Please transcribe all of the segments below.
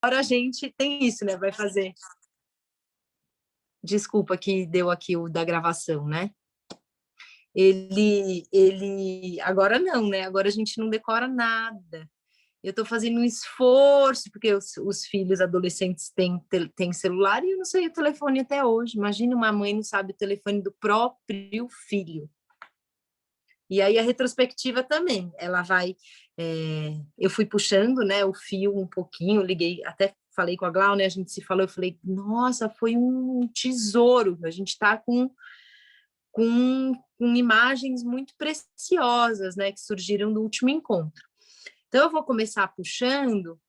a gente tem isso, né? Vai fazer. Desculpa que deu aqui o da gravação, né? Agora não, né? Agora a gente não decora nada. Eu estou fazendo um esforço, porque os filhos adolescentes têm celular e eu não sei o telefone até hoje. Imagina uma mãe não sabe o telefone do próprio filho. E aí a retrospectiva também, ela vai... eu fui puxando, né, o fio um pouquinho, liguei, até falei com a Glau, né, a gente se falou, eu falei, nossa, foi um tesouro, a gente está com imagens muito preciosas, né, que surgiram do último encontro. Então, eu vou começar puxando,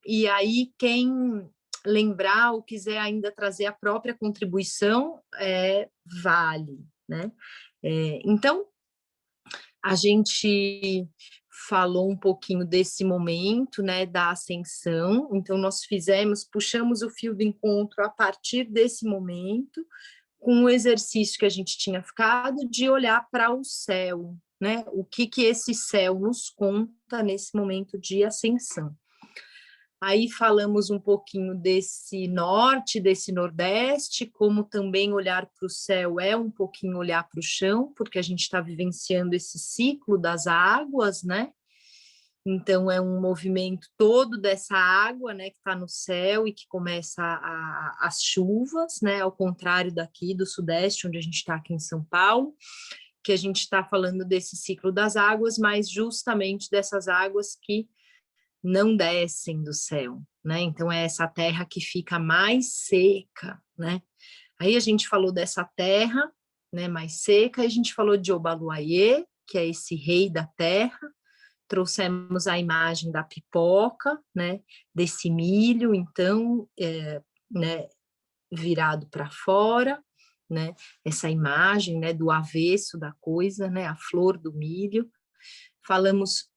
e aí quem lembrar ou quiser ainda trazer a própria contribuição, vale, né? Então, a gente falou um pouquinho desse momento, né, da ascensão, então nós puxamos o fio do encontro a partir desse momento, com o exercício que a gente tinha ficado de olhar para o céu, né? O que esse céu nos conta nesse momento de ascensão. Aí falamos um pouquinho desse norte, desse nordeste, como também olhar para o céu é um pouquinho olhar para o chão, porque a gente está vivenciando esse ciclo das águas, né? Então, é um movimento todo dessa água, né, que está no céu e que começa as chuvas, né, ao contrário daqui do Sudeste, onde a gente está aqui em São Paulo, que a gente está falando desse ciclo das águas, mas justamente dessas águas que não descem do céu, né? Então, é essa terra que fica mais seca, né? Aí a gente falou dessa terra, né, mais seca, a gente falou de Obaluayê, que é esse rei da terra, trouxemos a imagem da pipoca, né, desse milho, então, né, virado para fora, né, essa imagem, né, do avesso da coisa, né, a flor do milho. Falamos...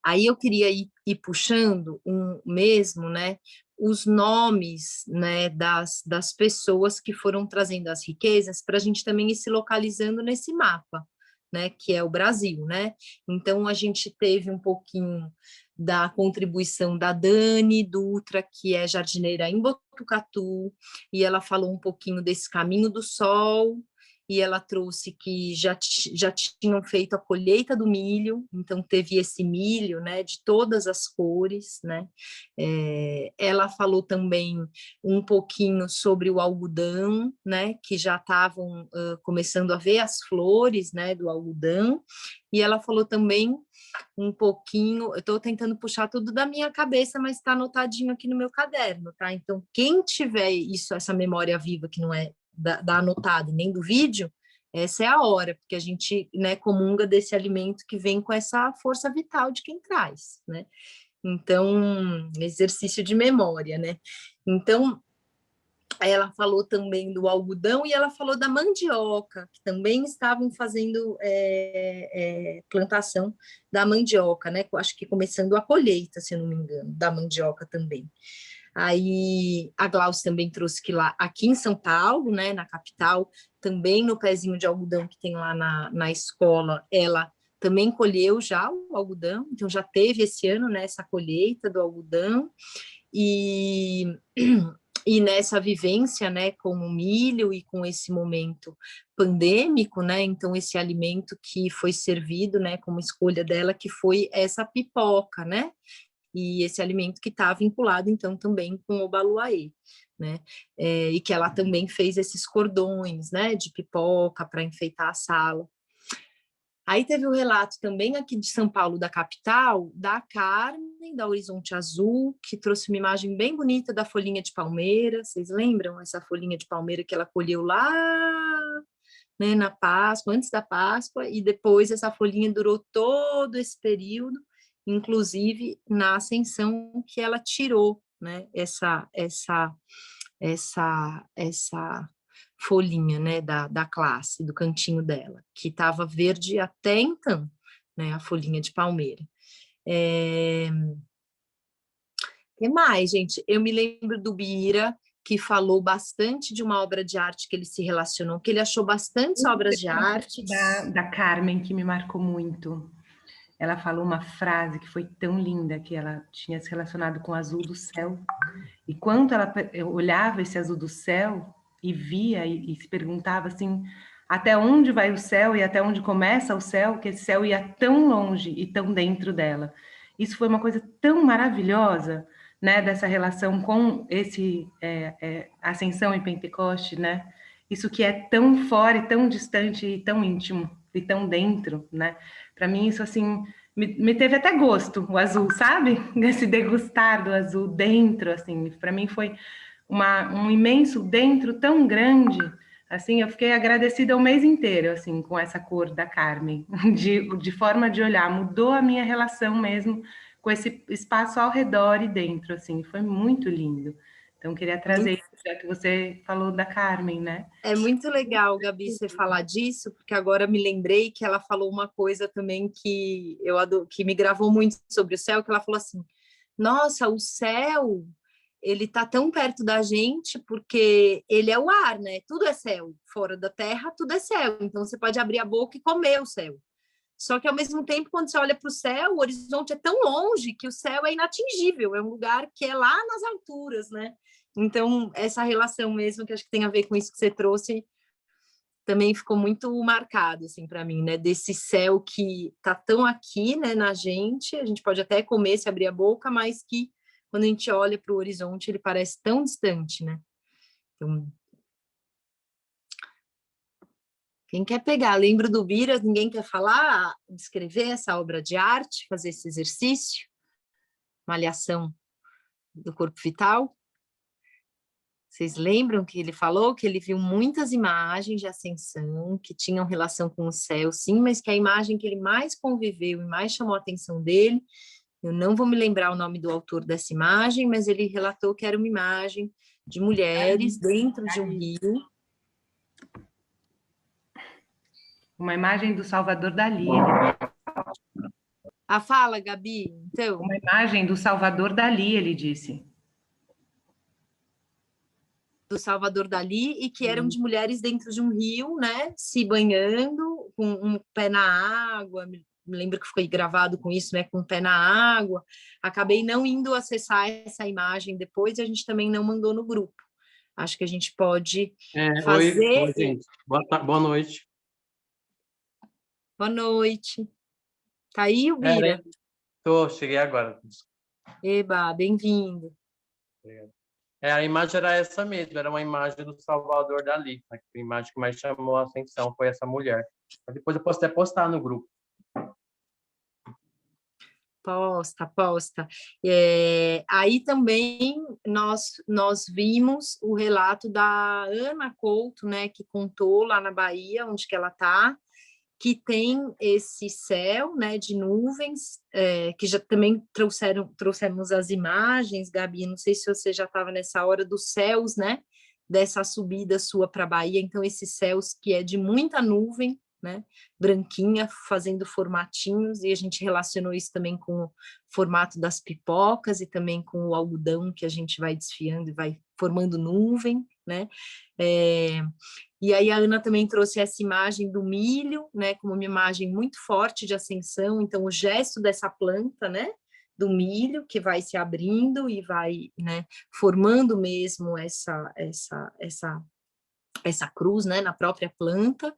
Aí eu queria ir puxando né, os nomes, né, das pessoas que foram trazendo as riquezas para a gente também ir se localizando nesse mapa, né, que é o Brasil, né? Então a gente teve um pouquinho da contribuição da Dani Dutra, que é jardineira em Botucatu, e ela falou um pouquinho desse caminho do sol, e ela trouxe que já tinham feito a colheita do milho, então teve esse milho, né, de todas as cores, né? Ela falou também um pouquinho sobre o algodão, né, que já estavam começando a ver as flores, né, do algodão, e ela falou também um pouquinho, eu estou tentando puxar tudo da minha cabeça, mas está anotadinho aqui no meu caderno, tá? Então, quem tiver essa memória viva, que não é da anotada nem do vídeo, essa é a hora, porque a gente, né, comunga desse alimento que vem com essa força vital de quem traz, né? Então, exercício de memória, né? Então, ela falou também do algodão e ela falou da mandioca, que também estavam fazendo plantação da mandioca, né? Acho que começando a colheita, se eu não me engano, da mandioca também. Aí a Glaucia também trouxe que lá, aqui em São Paulo, né, na capital, também no pezinho de algodão que tem lá na escola, ela também colheu já o algodão, então já teve esse ano, né, essa colheita do algodão, e nessa vivência, né, com o milho e com esse momento pandêmico, né, então esse alimento que foi servido, né, como escolha dela, que foi essa pipoca, né, e esse alimento que está vinculado, então, também com o Obaluayê, né, e que ela também fez esses cordões, né, de pipoca para enfeitar a sala. Aí teve o relato também aqui de São Paulo, da capital, da Carmen, da Horizonte Azul, que trouxe uma imagem bem bonita da folhinha de palmeira. Vocês lembram essa folhinha de palmeira que ela colheu lá, né, na Páscoa, antes da Páscoa, e depois essa folhinha durou todo esse período, inclusive na ascensão que ela tirou, né, essa folhinha, né, da classe, do cantinho dela, que estava verde até então, né, a folhinha de palmeira. Que mais, gente? Eu me lembro do Bira, que falou bastante de uma obra de arte que ele se relacionou, que ele achou bastantes obras de arte. Da Carmen, que me marcou muito. ela falou uma frase que foi tão linda, que ela tinha se relacionado com o azul do céu. E quando ela olhava esse azul do céu e via e se perguntava assim, até onde vai o céu e até onde começa o céu, que esse céu ia tão longe e tão dentro dela. Isso foi uma coisa tão maravilhosa, né, dessa relação com esse Ascensão e Pentecoste, né? Isso que é tão fora e tão distante e tão íntimo e tão dentro, né? Para mim isso assim me teve até gosto o azul, sabe? Esse degustar do azul dentro, assim, para mim foi um imenso dentro tão grande, assim, eu fiquei agradecida o mês inteiro, assim, com essa cor da Carmen, de forma de olhar, mudou a minha relação mesmo com esse espaço ao redor e dentro, assim, foi muito lindo. Então, queria trazer Muito, isso, já que você falou da Carmen, né? é muito legal, Gabi, você falar disso, porque agora me lembrei que ela falou uma coisa também que que me gravou muito sobre o céu, que ela falou assim, nossa, o céu, ele tá tão perto da gente porque ele é o ar, né? Tudo é céu. Fora da terra, tudo é céu. Então, você pode abrir a boca e comer o céu. Só que, ao mesmo tempo, quando você olha para o céu, o horizonte é tão longe que o céu é inatingível, é um lugar que é lá nas alturas, né? Então, essa relação mesmo, que acho que tem a ver com isso que você trouxe, também ficou muito marcado, assim, para mim, né? Desse céu que tá tão aqui, né, na gente, a gente pode até comer se abrir a boca, mas que, quando a gente olha para o horizonte, ele parece tão distante, né? Então, quem quer pegar? Lembro do Bira, ninguém quer falar, descrever essa obra de arte, fazer esse exercício? Malhação do corpo vital. Vocês lembram que ele falou que ele viu muitas imagens de ascensão que tinham relação com o céu, sim, mas que a imagem que ele mais conviveu e mais chamou a atenção dele, eu não vou me lembrar o nome do autor dessa imagem, mas ele relatou que era uma imagem de mulheres dentro de um rio. Uma imagem do Salvador Dalí. Ah, fala, Gabi, então. Uma imagem do Salvador Dalí, ele disse. Do Salvador Dalí, e que eram de mulheres dentro de um rio, né, se banhando, com um pé na água, me lembro que foi gravado com isso, né, com o pé na água. Acabei não indo acessar essa imagem depois, e a gente também não mandou no grupo. Acho que a gente pode fazer... Oi, gente. Boa noite. Boa noite. Tá aí, Bira? Cheguei agora. Eba, bem-vindo. A imagem era essa mesmo, era uma imagem do Salvador Dalí. A imagem que mais chamou a atenção foi essa mulher. Mas depois eu posso até postar no grupo. Posta. Aí também nós vimos o relato da Ana Couto, né, que contou lá na Bahia, onde que ela está, que tem esse céu, né, de nuvens, que já também trouxemos as imagens, Gabi, não sei se você já estava nessa hora dos céus, né, dessa subida sua para a Bahia, então esses céus que é de muita nuvem, né, branquinha, fazendo formatinhos, e a gente relacionou isso também com o formato das pipocas e também com o algodão que a gente vai desfiando e vai formando nuvem, né, e aí a Ana também trouxe essa imagem do milho, né, como uma imagem muito forte de ascensão, então o gesto dessa planta, né, do milho que vai se abrindo e vai, né, formando mesmo essa cruz, né, na própria planta.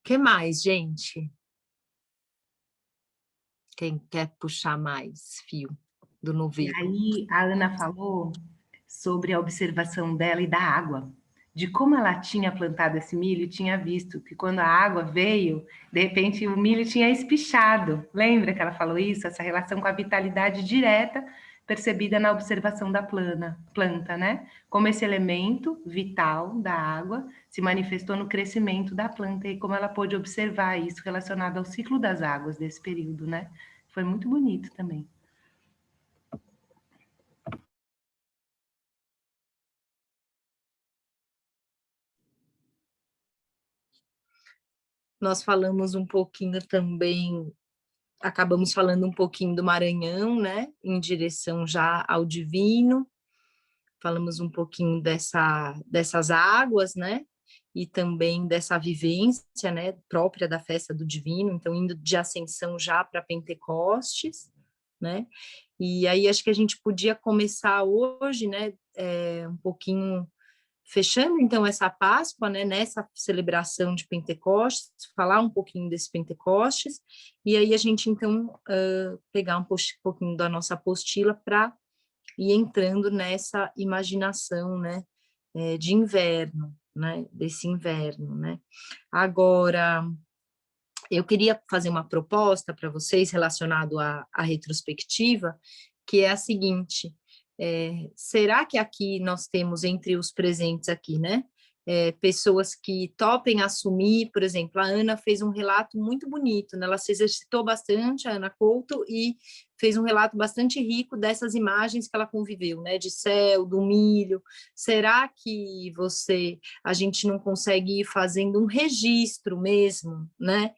Que mais, gente? Quem quer puxar mais fio do novelo? E aí a Ana falou sobre a observação dela e da água, de como ela tinha plantado esse milho e tinha visto que quando a água veio, de repente o milho tinha espichado. Lembra que ela falou isso? Essa relação com a vitalidade direta percebida na observação da planta, né? Como esse elemento vital da água se manifestou no crescimento da planta e como ela pôde observar isso relacionado ao ciclo das águas desse período, né? Foi muito bonito também. Nós falamos um pouquinho também, acabamos falando um pouquinho do Maranhão, né, em direção já ao divino, falamos um pouquinho dessas águas, né, e também dessa vivência, né, própria da festa do Divino, então indo de Ascensão já para Pentecostes, né? E aí acho que a gente podia começar hoje, né, um pouquinho fechando então essa Páscoa, né, nessa celebração de Pentecostes, falar um pouquinho desse Pentecostes, e aí a gente então pegar um pouquinho da nossa apostila para ir entrando nessa imaginação, né, de inverno, né, desse inverno, né. Agora, eu queria fazer uma proposta para vocês relacionado à retrospectiva, que é a seguinte: será que aqui nós temos entre os presentes aqui, né, pessoas que topem assumir, por exemplo, a Ana fez um relato muito bonito, né? Ela se exercitou bastante, a Ana Couto, e fez um relato bastante rico dessas imagens que ela conviveu, né, de céu, do milho. Será que a gente não consegue ir fazendo um registro mesmo, né,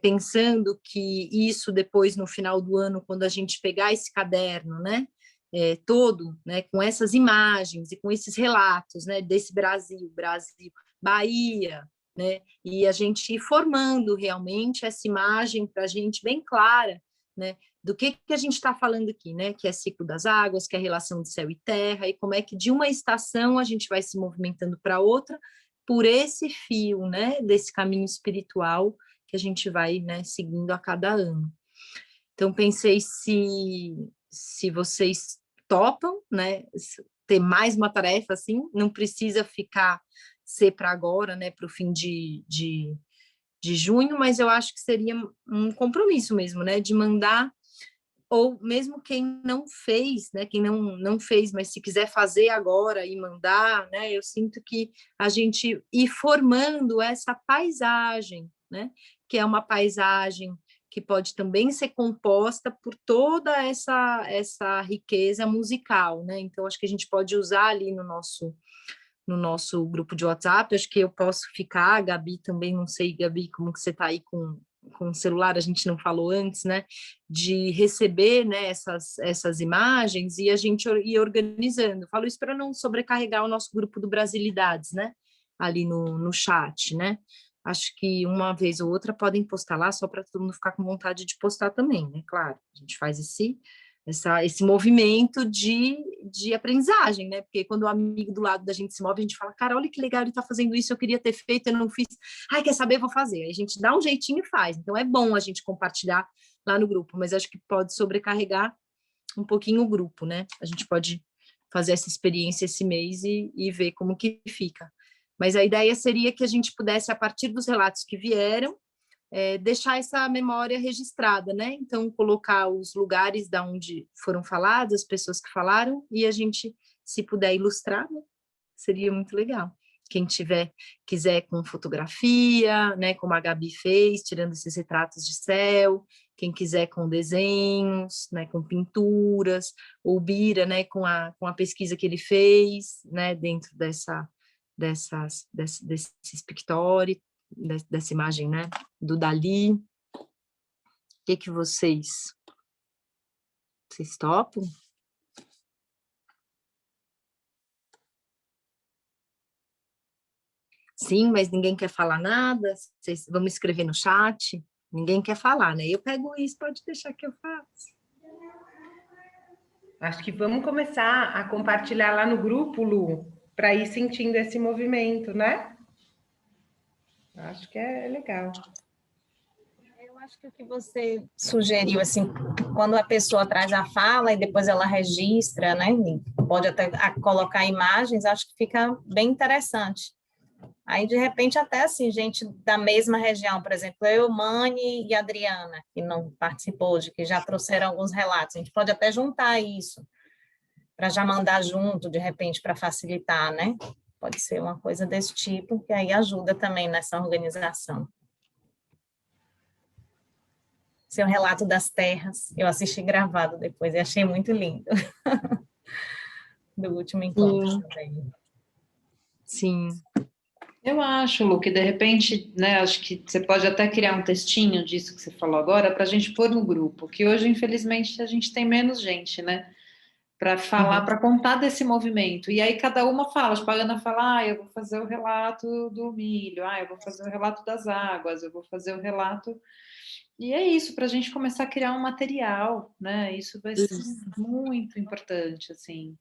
pensando que isso depois no final do ano, quando a gente pegar esse caderno, né, todo, né, com essas imagens e com esses relatos, né, desse Brasil, Bahia, né, e a gente ir formando realmente essa imagem para a gente bem clara, né, do que a gente está falando aqui, né, que é ciclo das águas, que é a relação de céu e terra, e como é que de uma estação a gente vai se movimentando para outra por esse fio, né, desse caminho espiritual que a gente vai, né, seguindo a cada ano. Então, pensei se vocês topam, né, ter mais uma tarefa assim, não precisa ser para agora, né, para o fim de junho, mas eu acho que seria um compromisso mesmo, né, de mandar, ou mesmo quem não fez, né, quem não fez, mas se quiser fazer agora e mandar, né, eu sinto que a gente ir formando essa paisagem, né, que é uma paisagem que pode também ser composta por toda essa riqueza musical, né? Então, acho que a gente pode usar ali no nosso grupo de WhatsApp, acho que eu posso ficar, a Gabi também, não sei, Gabi, como que você está aí com o celular, a gente não falou antes, né? De receber, né, essas imagens e a gente ir organizando. Eu falo isso para não sobrecarregar o nosso grupo do Brasilidades, né? Ali no chat, né? Acho que uma vez ou outra podem postar lá, só para todo mundo ficar com vontade de postar também, né? Claro, a gente faz esse movimento de aprendizagem, né? Porque quando o amigo do lado da gente se move, a gente fala, cara, olha que legal, ele está fazendo isso, eu queria ter feito, eu não fiz. Ai, quer saber? Vou fazer. Aí a gente dá um jeitinho e faz. Então, é bom a gente compartilhar lá no grupo, mas acho que pode sobrecarregar um pouquinho o grupo, né? A gente pode fazer essa experiência esse mês e ver como que fica. Mas a ideia seria que a gente pudesse, a partir dos relatos que vieram, deixar essa memória registrada, né? Então, colocar os lugares da onde foram faladas, as pessoas que falaram, e a gente, se puder ilustrar, né? Seria muito legal. Quem quiser com fotografia, né? Como a Gabi fez, tirando esses retratos de céu, quem quiser com desenhos, né? Com pinturas, ou Bira, né? Com a pesquisa que ele fez, né? Dentro desses pictórios, dessa imagem, né, do Dali. O que vocês topam? Sim, mas ninguém quer falar nada? Vocês vão escrever no chat? Ninguém quer falar, né? Eu pego isso, pode deixar que eu faço. Acho que vamos começar a compartilhar lá no grupo, Lu, para ir sentindo esse movimento, né? Acho que é legal. Eu acho que o que você sugeriu, assim, quando a pessoa traz a fala e depois ela registra, né? Pode até colocar imagens, acho que fica bem interessante. Aí, de repente, até assim, gente da mesma região, por exemplo, eu, Mani e Adriana, que não participou hoje, que já trouxeram alguns relatos, a gente pode até juntar isso, para já mandar junto, de repente, para facilitar, né? Pode ser uma coisa desse tipo, que aí ajuda também nessa organização. Seu relato das terras, eu assisti gravado depois e achei muito lindo. Do último encontro também. Sim. Eu acho, Lu, que de repente, né, acho que você pode até criar um textinho disso que você falou agora para a gente pôr no grupo, que hoje, infelizmente, a gente tem menos gente, né? para falar, para contar desse movimento. E aí cada uma fala, tipo, a Ana fala, eu vou fazer o relato do milho, eu vou fazer o relato das águas, eu vou fazer o relato... E é isso, para a gente começar a criar um material, né? Isso vai ser muito importante, assim,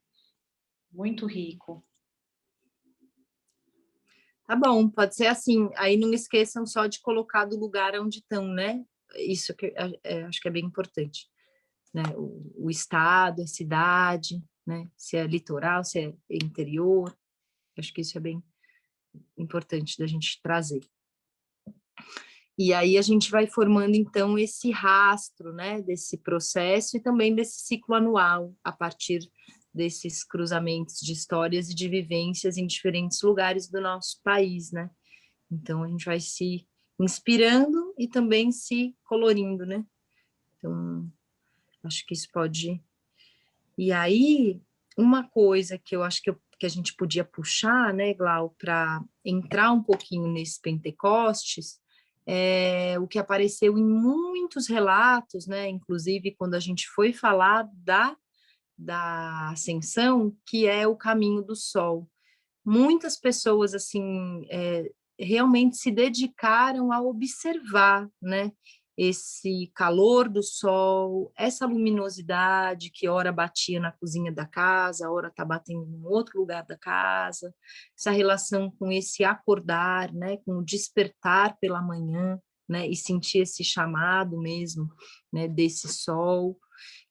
muito rico. Tá bom, pode ser assim. Aí não esqueçam só de colocar do lugar onde estão, né? Isso que acho que é bem importante, né? O estado, a cidade, né? Se é litoral, se é interior. Acho que isso é bem importante da gente trazer. E aí a gente vai formando, então, esse rastro, né, desse processo e também desse ciclo anual, a partir desses cruzamentos de histórias e de vivências em diferentes lugares do nosso país, né? Então, a gente vai se inspirando e também se colorindo, né? Então, acho que isso pode... E aí, uma coisa que eu acho que a gente podia puxar, né, Glau, para entrar um pouquinho nesse Pentecostes, é o que apareceu em muitos relatos, né, inclusive quando a gente foi falar da ascensão, que é o caminho do sol. Muitas pessoas, assim, realmente se dedicaram a observar, né, esse calor do sol, essa luminosidade que ora batia na cozinha da casa, ora está batendo em outro lugar da casa, essa relação com esse acordar, né, com o despertar pela manhã, né, e sentir esse chamado mesmo, né, desse sol.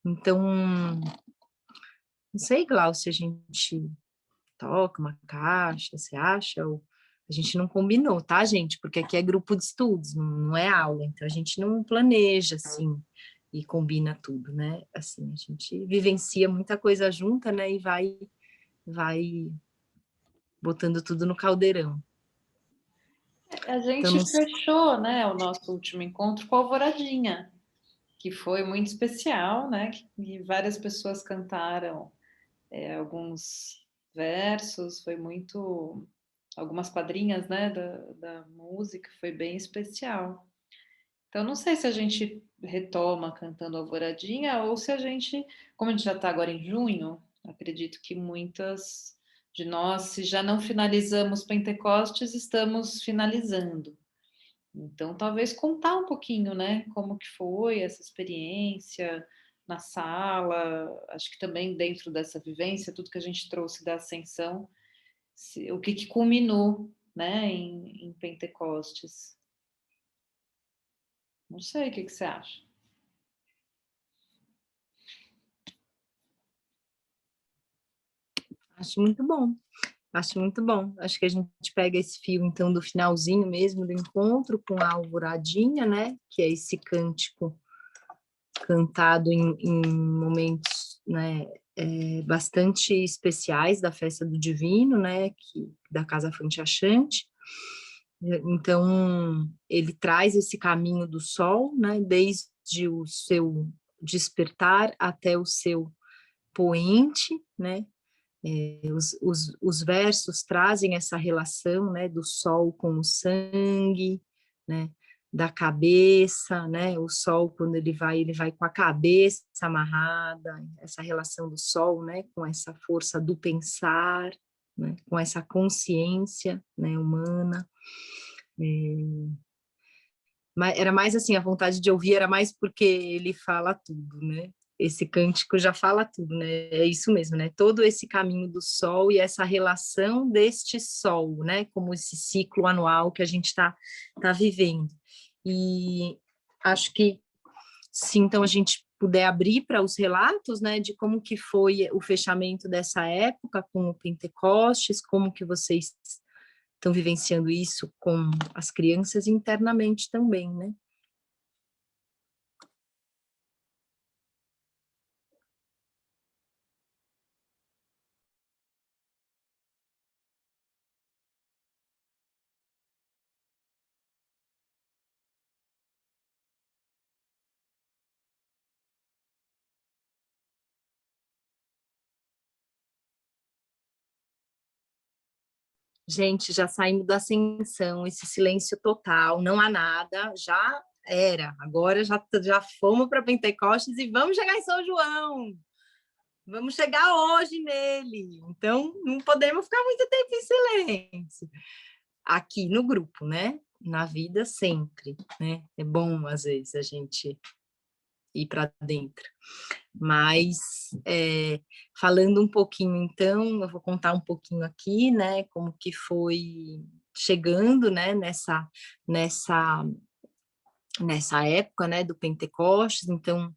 Então, não sei, Glaucio, se a gente toca uma caixa, você acha? Ou a gente não combinou, tá, gente? Porque aqui é grupo de estudos, não é aula, então a gente não planeja assim e combina tudo, né? Assim, a gente vivencia muita coisa junta, né? E vai botando tudo no caldeirão. A gente Então, fechou, né, o nosso último encontro com a Alvoradinha, que foi muito especial, né? E várias pessoas cantaram alguns versos, foi muito... Algumas quadrinhas, né, da música, foi bem especial. Então, não sei se a gente retoma cantando Alvoradinha ou se a gente, como a gente já está agora em junho, acredito que muitas de nós, se já não finalizamos Pentecostes, estamos finalizando. Então, talvez contar um pouquinho, né, como que foi essa experiência na sala, acho que também dentro dessa vivência, tudo que a gente trouxe da ascensão, o que culminou, né, em Pentecostes. Não sei, o que você acha? acho muito bom. Acho muito bom. Acho que a gente pega esse fio, então, do finalzinho mesmo do encontro com a Alvoradinha, né? Que é esse cântico cantado em momentos, né, bastante especiais da festa do Divino, né, da Casa Fonte Achante. Então, ele traz esse caminho do sol, né, desde o seu despertar até o seu poente, né, os versos trazem essa relação, né, do sol com o sangue, né, da cabeça, né, o sol quando ele vai com a cabeça amarrada, essa relação do sol, né, com essa força do pensar, né, com essa consciência, né, humana. Mas era mais assim, a vontade de ouvir era mais porque ele fala tudo, né? Esse cântico já fala tudo, né? É isso mesmo, né? Todo esse caminho do sol e essa relação deste sol, né? Como esse ciclo anual que a gente tá vivendo. E acho que se então a gente puder abrir para os relatos, né, de como que foi o fechamento dessa época com o Pentecostes, como que vocês estão vivenciando isso com as crianças internamente também, né? Gente, já saímos da ascensão, esse silêncio total, não há nada, já era. Agora já fomos para Pentecostes e vamos chegar em São João. vamos chegar hoje nele, então não podemos ficar muito tempo em silêncio. Aqui no grupo, né? Na vida sempre, né? É bom, às vezes, a gente ir para dentro. Mas, falando um pouquinho, então, eu vou contar um pouquinho aqui, né? Como que foi chegando, né? Nessa época, né? Do Pentecostes. Então,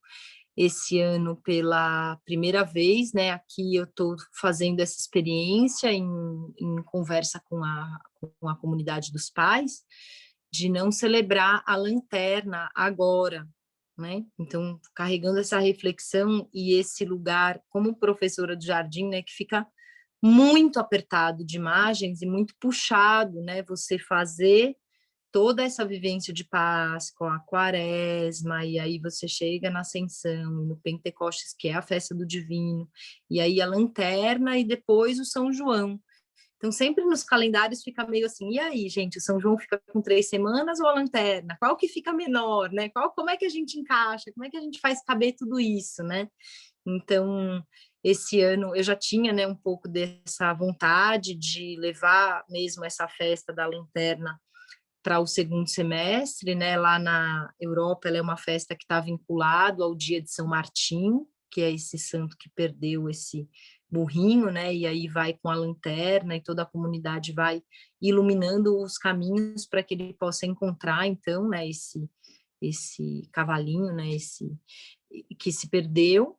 esse ano, pela primeira vez, né? Aqui eu estou fazendo essa experiência em conversa com a comunidade dos pais, de não celebrar a lanterna agora, né? Então, carregando essa reflexão e esse lugar, como professora de jardim, né? Que fica muito apertado de imagens e muito puxado, né? Você fazer toda essa vivência de Páscoa, a Quaresma, e aí você chega na Ascensão, no Pentecostes, que é a festa do Divino, e aí a Lanterna e depois o São João. Então, sempre nos calendários fica meio assim, e aí, gente, o São João fica com 3 semanas ou a Lanterna? Qual que fica menor, né? Como é que a gente encaixa? Como é que a gente faz caber tudo isso, né? Então, esse ano eu já tinha, né, um pouco dessa vontade de levar mesmo essa festa da Lanterna para o segundo semestre, né? Lá na Europa, ela é uma festa que está vinculado ao dia de São Martim, que é esse santo que perdeu esse burrinho, né? E aí vai com a lanterna e toda a comunidade vai iluminando os caminhos para que ele possa encontrar, então, né? Esse cavalinho, né? Esse que se perdeu.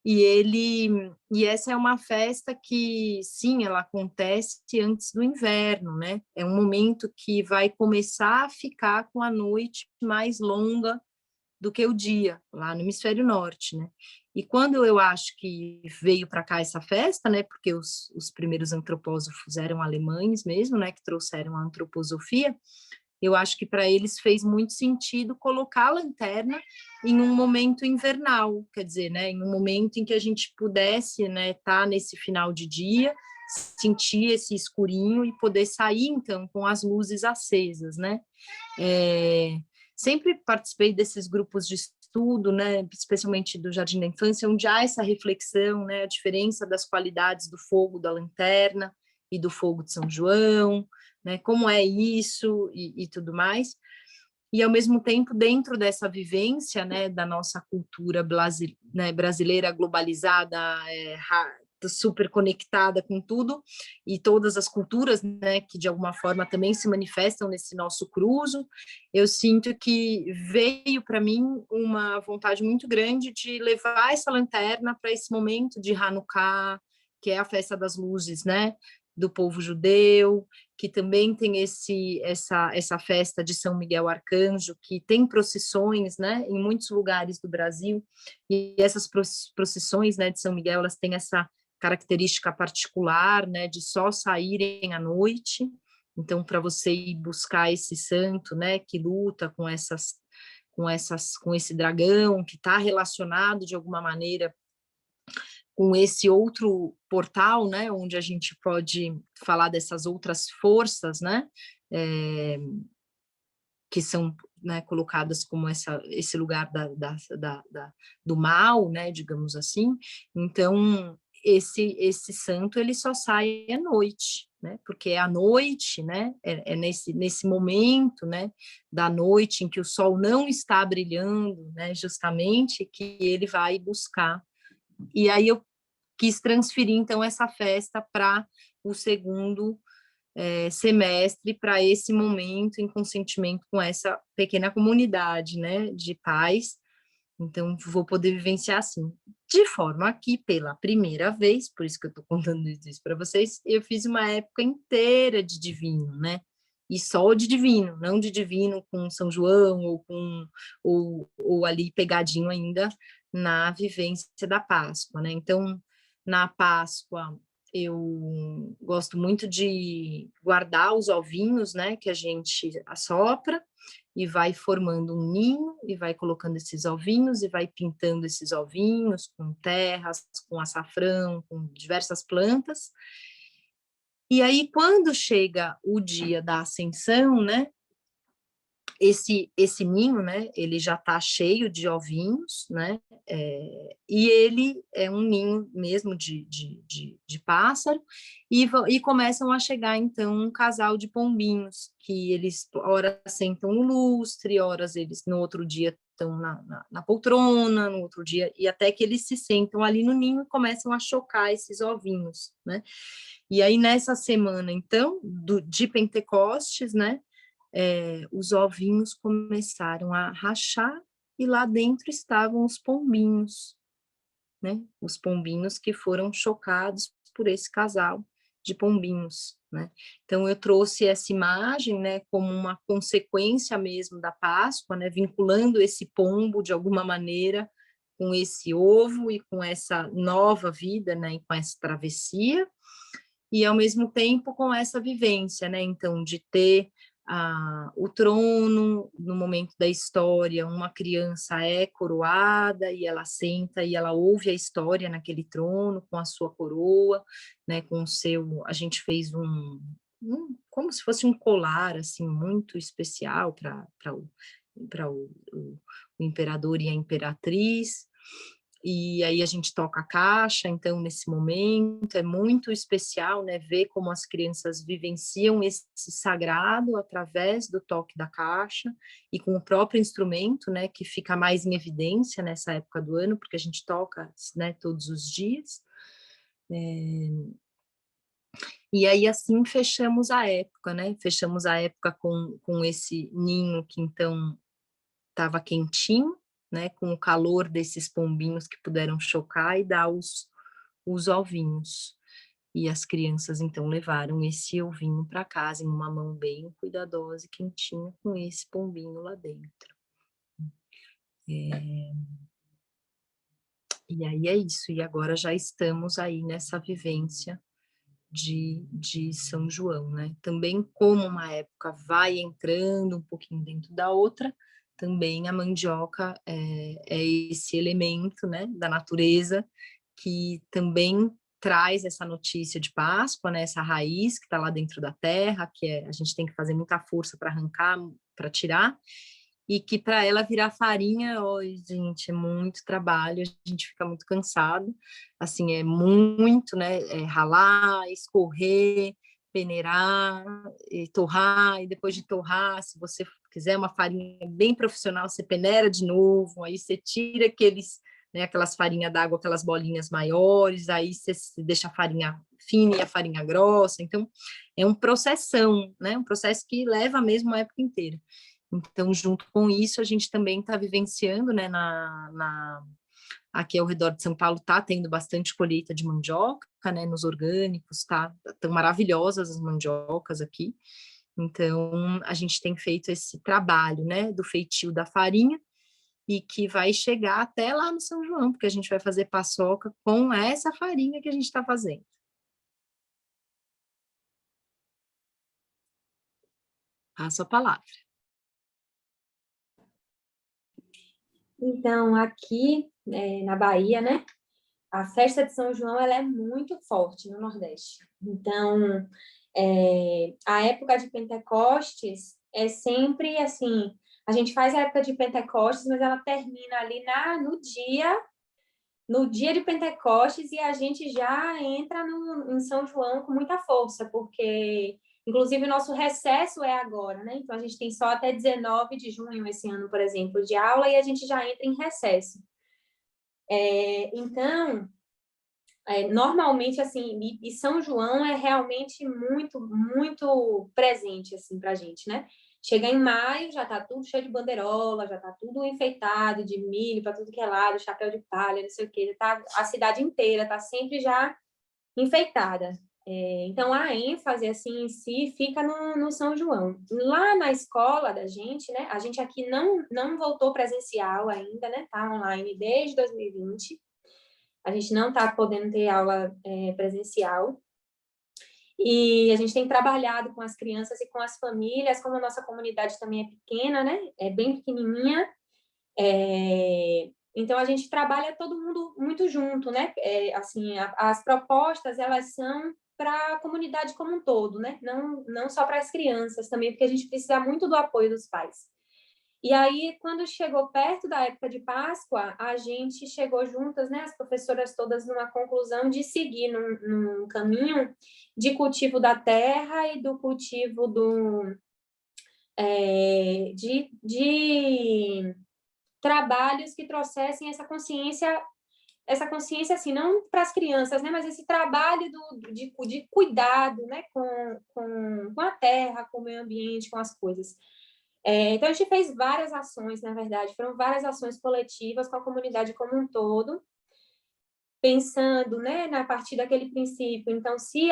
E essa é uma festa que, sim, ela acontece antes do inverno, né? É um momento que vai começar a ficar com a noite mais longa do que o dia, lá no hemisfério norte, né? E quando eu acho que veio para cá essa festa, né? Porque os primeiros antropósofos eram alemães mesmo, né? Que trouxeram a antroposofia. Eu acho que para eles fez muito sentido colocar a lanterna em um momento invernal, quer dizer, né, em um momento em que a gente pudesse, né, estar nesse final de dia, sentir esse escurinho e poder sair então com as luzes acesas, né? Sempre participei desses grupos de estudo, né, especialmente do Jardim da Infância, onde há essa reflexão, né, a diferença das qualidades do fogo da lanterna e do fogo de São João, né, como é isso e tudo mais. E, ao mesmo tempo, dentro dessa vivência, né, da nossa cultura brasileira globalizada, super conectada com tudo, e todas as culturas, né, que de alguma forma também se manifestam nesse nosso cruzo, eu sinto que veio para mim uma vontade muito grande de levar essa lanterna para esse momento de Hanukkah, que é a festa das luzes, né, do povo judeu, que também tem essa festa de São Miguel Arcanjo, que tem procissões, né, em muitos lugares do Brasil, e essas procissões, né, de São Miguel, elas têm essa característica particular, né, de só saírem à noite. Então, para você ir buscar esse santo, né, que luta com esse dragão, que está relacionado de alguma maneira com esse outro portal, né, onde a gente pode falar dessas outras forças, né, que são, né, colocadas como esse lugar do mal, né, digamos assim. Então, esse santo ele só sai à noite, né, porque é à noite, né, nesse momento, né, da noite em que o sol não está brilhando, né, justamente que ele vai buscar. E aí eu quis transferir, então, essa festa para o segundo semestre, para esse momento em consentimento com essa pequena comunidade, né, de pais. Então, vou poder vivenciar assim. De forma que, pela primeira vez, por isso que eu estou contando isso para vocês, eu fiz uma época inteira de divino, né? E só de divino, não de divino com São João ou ali pegadinho ainda na vivência da Páscoa, né? Então, na Páscoa, eu gosto muito de guardar os ovinhos, né, que a gente assopra e vai formando um ninho e vai colocando esses ovinhos e vai pintando esses ovinhos com terras, com açafrão, com diversas plantas. E aí, quando chega o dia da Ascensão, né, esse ninho, né, ele já está cheio de ovinhos, né, e ele é um ninho mesmo de pássaro, e começam a chegar, então, um casal de pombinhos, que eles, ora sentam no lustre, horas eles, no outro dia, estão na poltrona, no outro dia, e até que eles se sentam ali no ninho e começam a chocar esses ovinhos, né, e aí nessa semana, então, de Pentecostes, né, os ovinhos começaram a rachar e lá dentro estavam os pombinhos, né? Os pombinhos que foram chocados por esse casal de pombinhos, né? Então eu trouxe essa imagem, né, como uma consequência mesmo da Páscoa, né, vinculando esse pombo de alguma maneira com esse ovo e com essa nova vida, né, e com essa travessia, e ao mesmo tempo com essa vivência, né? Então, de ter o trono, no momento da história, uma criança é coroada e ela senta e ela ouve a história naquele trono com a sua coroa, né? Com o seu, a gente fez como se fosse um colar assim muito especial para o imperador e a imperatriz. E aí a gente toca a caixa, então nesse momento é muito especial, né, ver como as crianças vivenciam esse sagrado através do toque da caixa e com o próprio instrumento, né, que fica mais em evidência nessa época do ano, porque a gente toca, né, todos os dias. E aí assim fechamos a época, né, fechamos a época com esse ninho que então estava quentinho, né, com o calor desses pombinhos que puderam chocar e dar os ovinhos. E as crianças, então, levaram esse ovinho para casa em uma mão bem cuidadosa e quentinha com esse pombinho lá dentro. E aí é isso, e agora já estamos aí nessa vivência de São João, né? Também como uma época vai entrando um pouquinho dentro da outra, também a mandioca é esse elemento, né, da natureza que também traz essa notícia de Páscoa, né, essa raiz que está lá dentro da terra, que a gente tem que fazer muita força para arrancar, para tirar, e que para ela virar farinha, oi, gente, é muito trabalho, a gente fica muito cansado, assim, é muito, né, ralar, escorrer, peneirar, e torrar, e depois de torrar, se você quiser uma farinha bem profissional, você peneira de novo, aí você tira né, aquelas farinhas d'água, aquelas bolinhas maiores, aí você deixa a farinha fina e a farinha grossa, então é um processão, né, um processo que leva mesmo a época inteira. Então, junto com isso, a gente também está vivenciando, né, aqui ao redor de São Paulo está tendo bastante colheita de mandioca, né, nos orgânicos, tão maravilhosas as mandiocas aqui. Então, a gente tem feito esse trabalho, né, do feitio da farinha e que vai chegar até lá no São João, porque a gente vai fazer paçoca com essa farinha que a gente está fazendo. Passo a palavra. Então, aqui na Bahia, né, a festa de São João ela é muito forte no Nordeste. Então, a época de Pentecostes é sempre assim, a gente faz a época de Pentecostes, mas ela termina ali no dia de Pentecostes e a gente já entra em São João com muita força, porque inclusive o nosso recesso é agora, né? Então a gente tem só até 19 de junho esse ano, por exemplo, de aula e a gente já entra em recesso. Então, normalmente assim, e São João é realmente muito, muito presente assim para a gente, né? Chega em maio, já tá tudo cheio de banderola, já tá tudo enfeitado de milho para tudo que é lado, chapéu de palha, não sei o que, tá, a cidade inteira tá sempre já enfeitada. Então, a ênfase, assim, em si, fica no São João. Lá na escola da gente, né, a gente aqui não voltou presencial ainda, né, tá online desde 2020, a gente não tá podendo ter aula presencial, e a gente tem trabalhado com as crianças e com as famílias, como a nossa comunidade também é pequena, né? É bem pequenininha. Então, a gente trabalha todo mundo muito junto, né? Assim, as propostas, elas são para a comunidade como um todo, né? Não só para as crianças também, porque a gente precisa muito do apoio dos pais. E aí, quando chegou perto da época de Páscoa, a gente chegou juntas, né, as professoras todas, numa conclusão de seguir num caminho de cultivo da terra e do cultivo de trabalhos que trouxessem essa consciência assim, não para as crianças, né, mas esse trabalho de cuidado, né, com a terra, com o meio ambiente, com as coisas. Então, a gente fez várias ações, na verdade, foram várias ações coletivas com a comunidade como um todo, pensando, né, na partir daquele princípio. Então, se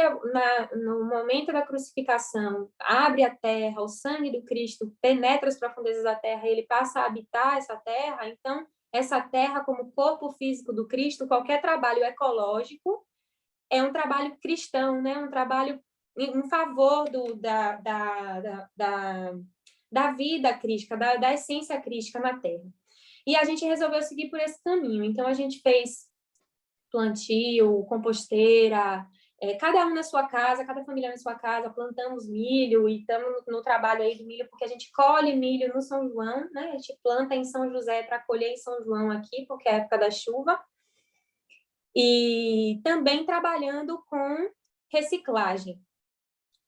no momento da crucificação abre a terra, o sangue do Cristo penetra as profundezas da terra, ele passa a habitar essa terra, então, essa terra como corpo físico do Cristo, qualquer trabalho ecológico é um trabalho cristão, né, um trabalho em favor da vida crística, da essência crística na Terra. E a gente resolveu seguir por esse caminho. Então, a gente fez plantio, composteira, cada um na sua casa, cada família na sua casa, plantamos milho e estamos no trabalho aí do milho, porque a gente colhe milho no São João, né? A gente planta em São José para colher em São João aqui, porque é a época da chuva. E também trabalhando com reciclagem,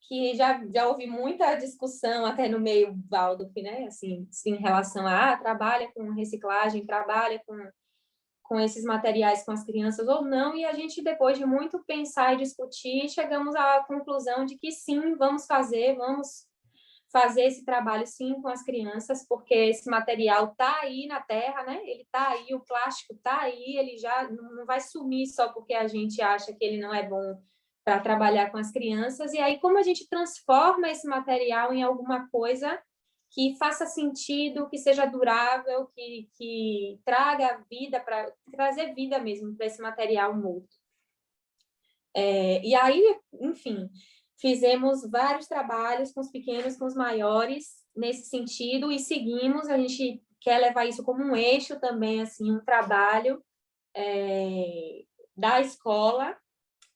que já houve muita discussão até no meio Waldorf, né? Assim, em relação a trabalha com reciclagem, trabalha com esses materiais com as crianças ou não, e a gente, depois de muito pensar e discutir, chegamos à conclusão de que sim, vamos fazer esse trabalho sim com as crianças, porque esse material está aí na terra, né? Ele está aí, o plástico está aí, ele já não vai sumir só porque a gente acha que ele não é bom para trabalhar com as crianças. E aí, como a gente transforma esse material em alguma coisa que faça sentido, que seja durável, que traga vida, para trazer vida mesmo para esse material morto. E aí, enfim, fizemos vários trabalhos com os pequenos, com os maiores, nesse sentido, e seguimos. A gente quer levar isso como um eixo também, assim, um trabalho da escola.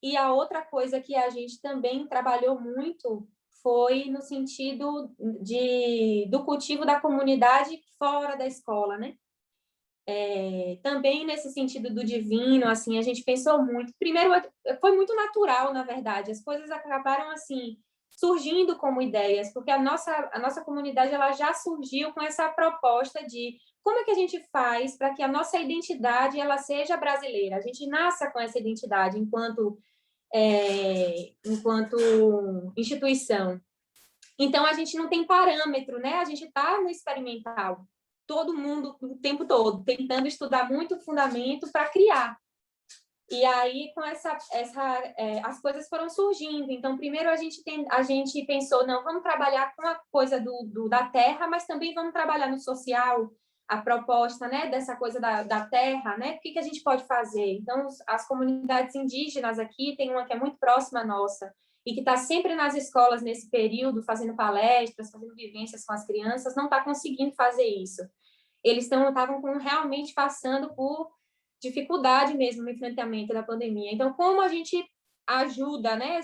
E a outra coisa que a gente também trabalhou muito foi no sentido do cultivo da comunidade fora da escola, né? Também nesse sentido do divino, assim, a gente pensou muito. Primeiro, foi muito natural, na verdade. As coisas acabaram, assim, surgindo como ideias, porque a nossa comunidade ela já surgiu com essa proposta de como é que a gente faz para que a nossa identidade ela seja brasileira. A gente nasça com essa identidade enquanto instituição. Então, a gente não tem parâmetro, né? A gente está no experimental, todo mundo, o tempo todo, tentando estudar muito o fundamento para criar. E aí, com as coisas foram surgindo. Então, primeiro a gente pensou, não, vamos trabalhar com a coisa da terra, mas também vamos trabalhar no social, a proposta, né, dessa coisa da terra, né? O que a gente pode fazer? Então, as comunidades indígenas aqui, tem uma que é muito próxima nossa, e que está sempre nas escolas nesse período, fazendo palestras, fazendo vivências com as crianças, não está conseguindo fazer isso. Eles estavam realmente passando por dificuldade mesmo no enfrentamento da pandemia. Então, como a gente ajuda, né,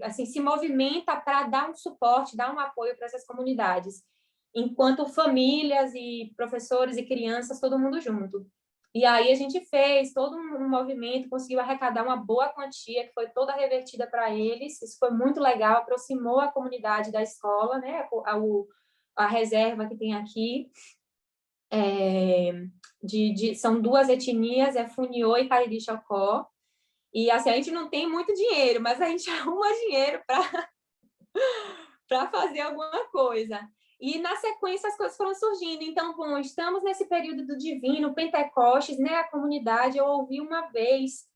assim, se movimenta para dar um suporte, dar um apoio para essas comunidades, enquanto famílias e professores e crianças, todo mundo junto. E aí a gente fez todo um movimento, conseguiu arrecadar uma boa quantia, que foi toda revertida para eles. Isso foi muito legal, aproximou a comunidade da escola, né, a reserva que tem aqui. São duas etnias, Funiô e Cariri-Chocó. E assim, a gente não tem muito dinheiro, mas a gente arruma dinheiro para fazer alguma coisa. E, na sequência, as coisas foram surgindo. Então, bom, estamos nesse período do divino, Pentecostes, né? A comunidade, eu ouvi uma vez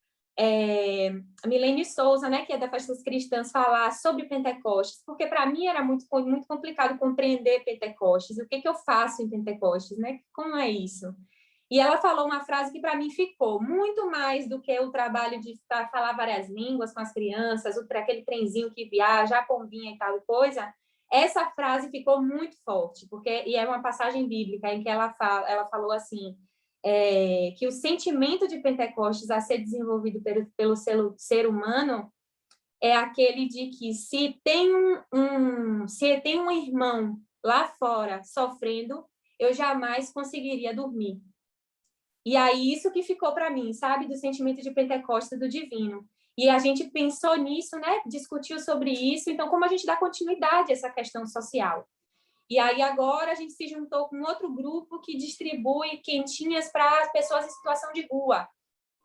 a Milene Souza, né, que é da Festa dos Cristãos, falar sobre Pentecostes, porque para mim era muito, muito complicado compreender Pentecostes. O que eu faço em Pentecostes, né? Como é isso? E ela falou uma frase que para mim ficou muito mais do que o trabalho de falar várias línguas com as crianças, aquele trenzinho que viaja, a pombinha e tal coisa. Essa frase ficou muito forte, e é uma passagem bíblica em que ela falou assim, que o sentimento de Pentecostes a ser desenvolvido pelo ser humano é aquele de que se tem um irmão lá fora sofrendo, eu jamais conseguiria dormir. E aí, isso que ficou para mim, sabe? Do sentimento de Pentecostes do divino. E a gente pensou nisso, né? Discutiu sobre isso. Então, como a gente dá continuidade a essa questão social? E aí, agora, a gente se juntou com outro grupo que distribui quentinhas para pessoas em situação de rua.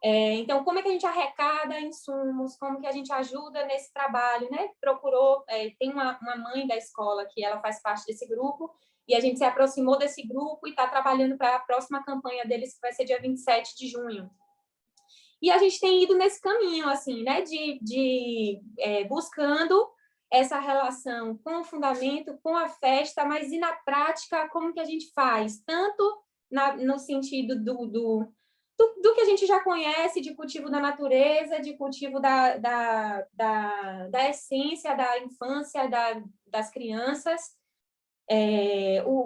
Então, como é que a gente arrecada insumos? Como que a gente ajuda nesse trabalho, né? Procurou, tem uma mãe da escola que ela faz parte desse grupo, e a gente se aproximou desse grupo e está trabalhando para a próxima campanha deles, que vai ser dia 27 de junho. E a gente tem ido nesse caminho, assim, né? Buscando essa relação com o fundamento, com a festa, mas e na prática, como que a gente faz? Tanto no sentido do que a gente já conhece, de cultivo da natureza, de cultivo da essência da infância das crianças,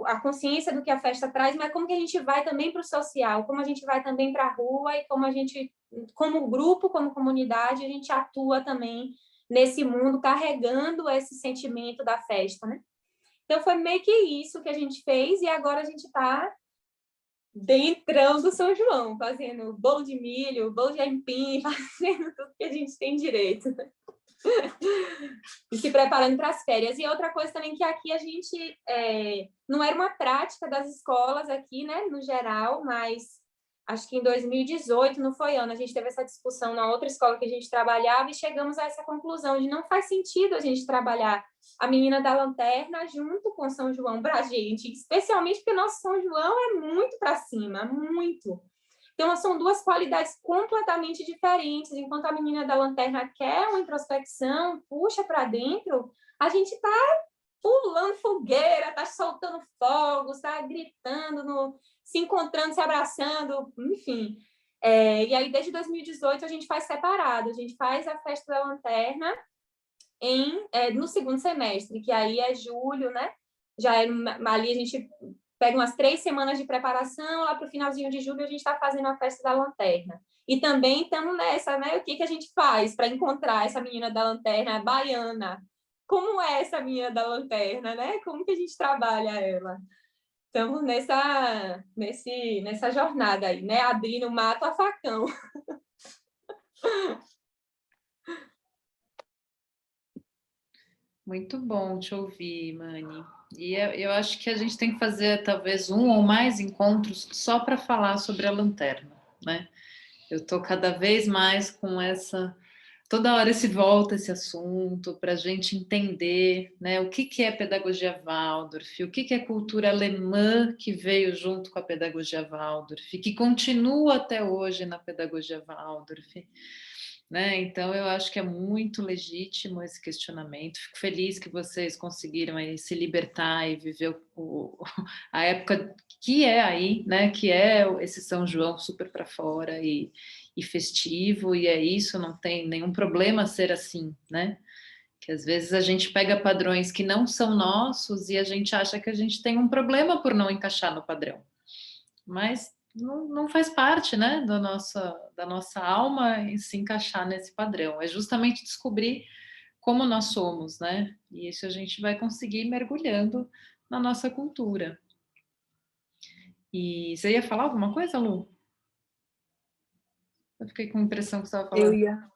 a consciência do que a festa traz, mas como que a gente vai também para o social, como a gente vai também para a rua e como a gente, como grupo, como comunidade, a gente atua também nesse mundo, carregando esse sentimento da festa, né? Então, foi meio que isso que a gente fez, e agora a gente está dentrão do São João, fazendo bolo de milho, bolo de aipim, fazendo tudo que a gente tem direito. E se preparando para as férias. E outra coisa também que aqui a gente... não era uma prática das escolas aqui, né, no geral, mas acho que em 2018, não foi, Ana? A gente teve essa discussão na outra escola que a gente trabalhava e chegamos a essa conclusão de não faz sentido a gente trabalhar a menina da lanterna junto com São João para a gente, especialmente porque nosso São João é muito para cima, muito. Então, são duas qualidades completamente diferentes. Enquanto a menina da lanterna quer uma introspecção, puxa para dentro, a gente está pulando fogueira, está soltando fogos, está gritando, se encontrando, se abraçando, enfim. E aí, desde 2018, a gente faz separado. A gente faz a festa da lanterna no segundo semestre, que aí é julho, né? Já ali a gente pega umas 3 semanas de preparação, lá para o finalzinho de julho a gente está fazendo a festa da lanterna. E também estamos nessa, né? O que a gente faz para encontrar essa menina da lanterna baiana? Como é essa menina da lanterna, né? Como que a gente trabalha ela? Estamos nessa jornada aí, né? Abrindo mato a facão. Muito bom te ouvir, Mani. E eu acho que a gente tem que fazer talvez um ou mais encontros só para falar sobre a lanterna, né? Eu estou cada vez mais com toda hora volta esse assunto para a gente entender, né, o que é pedagogia Waldorf, o que é cultura alemã que veio junto com a pedagogia Waldorf, que continua até hoje na pedagogia Waldorf. Né? Então, eu acho que é muito legítimo esse questionamento. Fico feliz que vocês conseguiram aí se libertar e viver a época que é aí, né? Que é esse São João super para fora e festivo, e é isso, não tem nenhum problema ser assim, né? Que às vezes a gente pega padrões que não são nossos e a gente acha que a gente tem um problema por não encaixar no padrão. Mas não faz parte, né, da nossa alma em se encaixar nesse padrão. É justamente descobrir como nós somos, né? E isso a gente vai conseguir mergulhando na nossa cultura. E você ia falar alguma coisa, Lu? Eu fiquei com a impressão que você estava falando.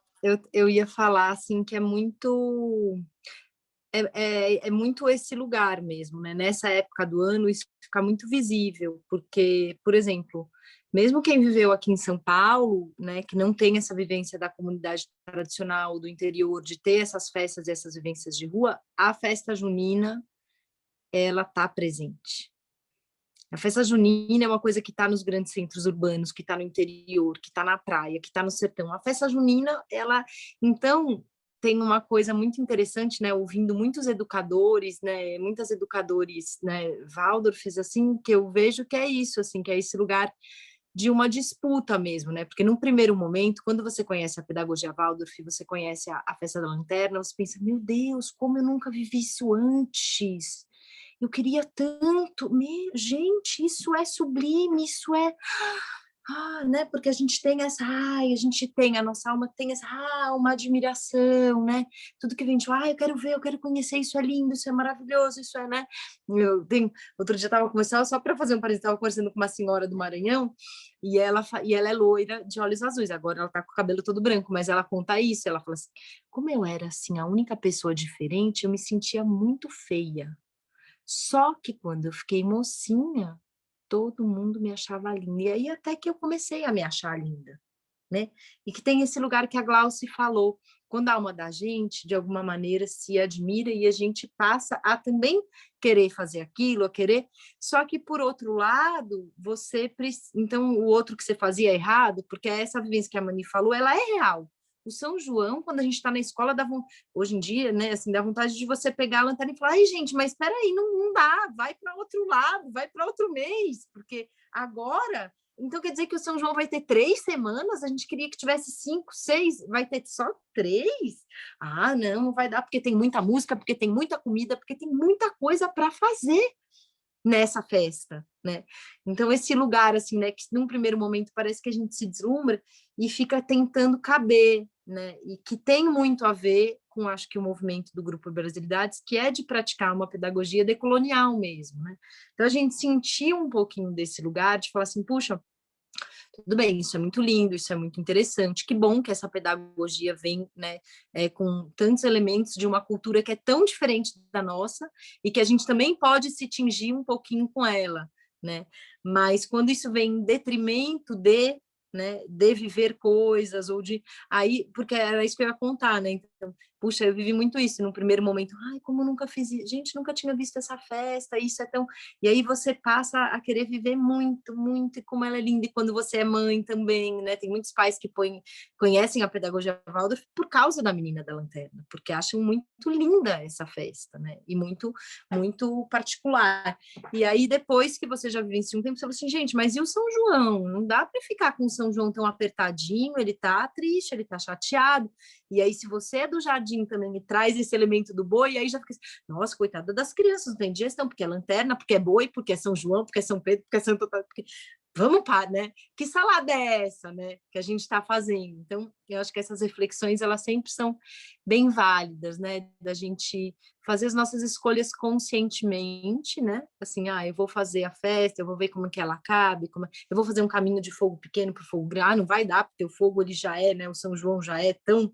Eu ia falar, assim, que é muito... É muito esse lugar mesmo, né? Nessa época do ano, isso fica muito visível, porque, por exemplo, mesmo quem viveu aqui em São Paulo, né, que não tem essa vivência da comunidade tradicional do interior, de ter essas festas e essas vivências de rua, a festa junina, ela está presente. A festa junina é uma coisa que está nos grandes centros urbanos, que está no interior, que está na praia, que está no sertão. A festa junina, ela... Então, tem uma coisa muito interessante, né? Ouvindo muitos educadores, né? Muitas educadores, né? Waldorfs, assim, que eu vejo que é isso, assim, que é esse lugar de uma disputa mesmo, né? Porque num primeiro momento, quando você conhece a pedagogia Waldorf, você conhece a festa da lanterna, você pensa, meu Deus, como eu nunca vivi isso antes. Eu queria tanto, gente, isso é sublime, isso é... né? Porque a gente tem essa, a gente tem, a nossa alma tem essa, uma admiração, né? Tudo que vem de, eu quero ver, eu quero conhecer, isso é lindo, isso é maravilhoso, isso é, né? Outro dia eu estava conversando, só para fazer um parênteses, estava conversando com uma senhora do Maranhão, e ela é loira, de olhos azuis, agora ela tá com o cabelo todo branco, mas ela conta isso, ela fala assim, como eu era, assim, a única pessoa diferente, eu me sentia muito feia. Só que quando eu fiquei mocinha, todo mundo me achava linda. E aí até que eu comecei a me achar linda, né? E que tem esse lugar que a Glauce falou, quando a alma da gente, de alguma maneira, se admira e a gente passa a também querer fazer aquilo, a querer... Só que, por outro lado, então, o outro que você fazia é errado, porque essa vivência que a Mani falou, ela é real. O São João, quando a gente está na escola, hoje em dia, né, assim, dá vontade de você pegar a lanterna e falar, ai, gente, mas espera aí, não dá, vai para outro lado, vai para outro mês, porque agora... Então, quer dizer que o São João vai ter 3 semanas? A gente queria que tivesse 5, 6, vai ter só 3? Não vai dar, porque tem muita música, porque tem muita comida, porque tem muita coisa para fazer nessa festa, né? Então, esse lugar, assim, né, que num primeiro momento parece que a gente se deslumbra e fica tentando caber, né? E que tem muito a ver com, acho que, o movimento do Grupo Brasilidades, que é de praticar uma pedagogia decolonial mesmo, né? Então, a gente sentiu um pouquinho desse lugar de falar assim, puxa, tudo bem, isso é muito lindo, isso é muito interessante, que bom que essa pedagogia vem, né, com tantos elementos de uma cultura que é tão diferente da nossa e que a gente também pode se tingir um pouquinho com ela, né? Mas quando isso vem em detrimento né, de viver coisas ou de aí, porque era isso que eu ia contar, né? Então, puxa, eu vivi muito isso no primeiro momento. Como eu nunca fiz isso, gente, nunca tinha visto essa festa, isso é tão... E aí você passa a querer viver muito, muito, e como ela é linda, e quando você é mãe também, né? Tem muitos pais que conhecem a pedagogia Waldorf por causa da Menina da Lanterna, porque acham muito linda essa festa, né? E muito, muito particular. E aí, depois que você já vivencia um tempo, você fala assim, gente, mas e o São João? Não dá para ficar com o São João tão apertadinho, ele tá triste, ele tá chateado. E aí, se você é do jardim também e traz esse elemento do boi, aí já fica assim, nossa, coitada das crianças, não tem digestão, porque é lanterna, porque é boi, porque é São João, porque é São Pedro, porque é Santo Antônio, porque... Vamos para, né? Que salada é essa, né? Que a gente está fazendo. Então, eu acho que essas reflexões, elas sempre são bem válidas, né? Da gente fazer as nossas escolhas conscientemente, né? Assim, eu vou fazer a festa, eu vou ver como que ela cabe, eu vou fazer um caminho de fogo pequeno para o fogo grande. Não vai dar, porque o fogo ele já é, né? O São João já é tão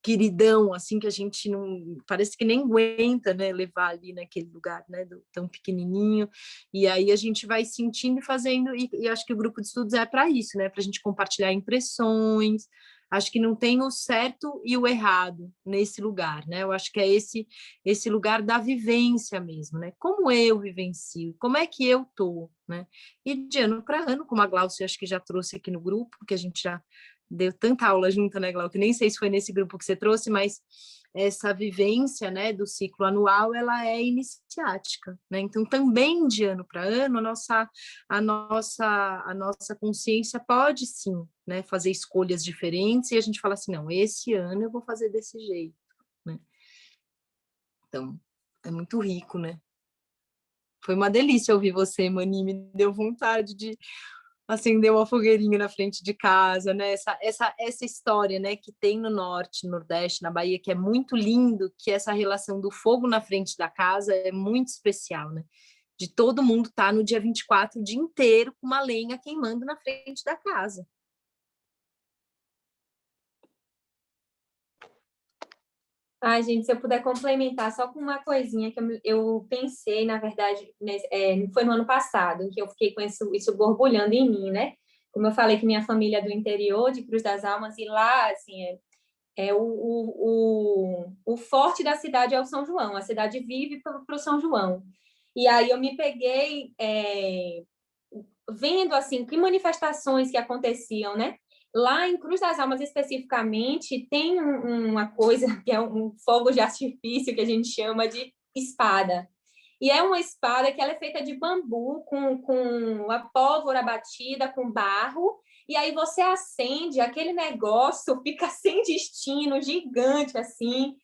queridão, assim, que a gente não... Parece que nem aguenta, né, levar ali naquele lugar, né, tão pequenininho. E aí a gente vai sentindo e fazendo, e acho que o grupo de estudos é para isso, né, para a gente compartilhar impressões. Acho que não tem o certo e o errado nesse lugar, né? Eu acho que é esse lugar da vivência mesmo, né? Como eu vivencio, como é que eu tô, né? E de ano para ano, como a Glaucia acho que já trouxe aqui no grupo, que a gente já deu tanta aula junto, né, Glau, que nem sei se foi nesse grupo que você trouxe, mas essa vivência, né, do ciclo anual, ela é iniciática, né? Então, também de ano para ano, a nossa consciência pode sim, né, fazer escolhas diferentes e a gente fala assim, não, esse ano eu vou fazer desse jeito, né? Então, é muito rico, né? Foi uma delícia ouvir você, Mani, me deu vontade de acender uma fogueirinha na frente de casa, né? Essa história, né, que tem no norte, no nordeste, na Bahia, que é muito lindo, que essa relação do fogo na frente da casa é muito especial, né? De todo mundo estar no dia 24 o dia inteiro com uma lenha queimando na frente da casa. Gente, se eu puder complementar só com uma coisinha que eu pensei, na verdade, foi no ano passado, que eu fiquei com isso borbulhando em mim, né? Como eu falei que minha família é do interior, de Cruz das Almas, e lá, assim, o forte da cidade é o São João, a cidade vive para o São João. E aí eu me peguei vendo, assim, que manifestações que aconteciam, né? Lá em Cruz das Almas, especificamente, tem uma coisa que é um fogo de artifício que a gente chama de espada. E é uma espada que ela é feita de bambu, com a pólvora batida, com barro, e aí você acende, aquele negócio fica sem destino, gigante, assim.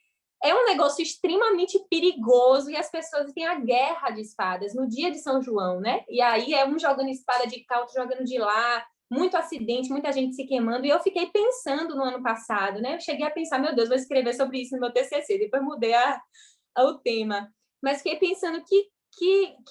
É um negócio extremamente perigoso e as pessoas têm a guerra de espadas no dia de São João, né? E aí é um jogando espada de cá, outro jogando de lá, muito acidente, muita gente se queimando, e eu fiquei pensando no ano passado, né? Eu cheguei a pensar, meu Deus, vou escrever sobre isso no meu TCC, depois mudei o tema, mas fiquei pensando que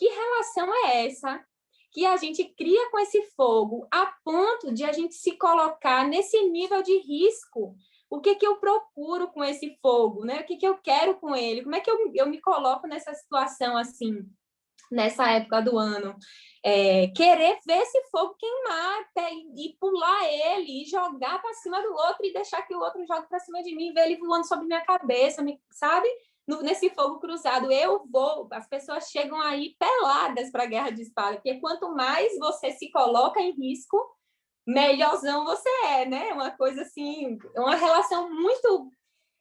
relação é essa que a gente cria com esse fogo a ponto de a gente se colocar nesse nível de risco. O que eu procuro com esse fogo, né? O que eu quero com ele? Como é que eu me coloco nessa situação assim, nessa época do ano? Querer ver esse fogo queimar e pular ele e jogar para cima do outro e deixar que o outro jogue para cima de mim, ver ele voando sobre minha cabeça, sabe? Nesse fogo cruzado, as pessoas chegam aí peladas para a guerra de espada, porque quanto mais você se coloca em risco, melhorzão você é, né? Uma coisa assim, uma relação muito...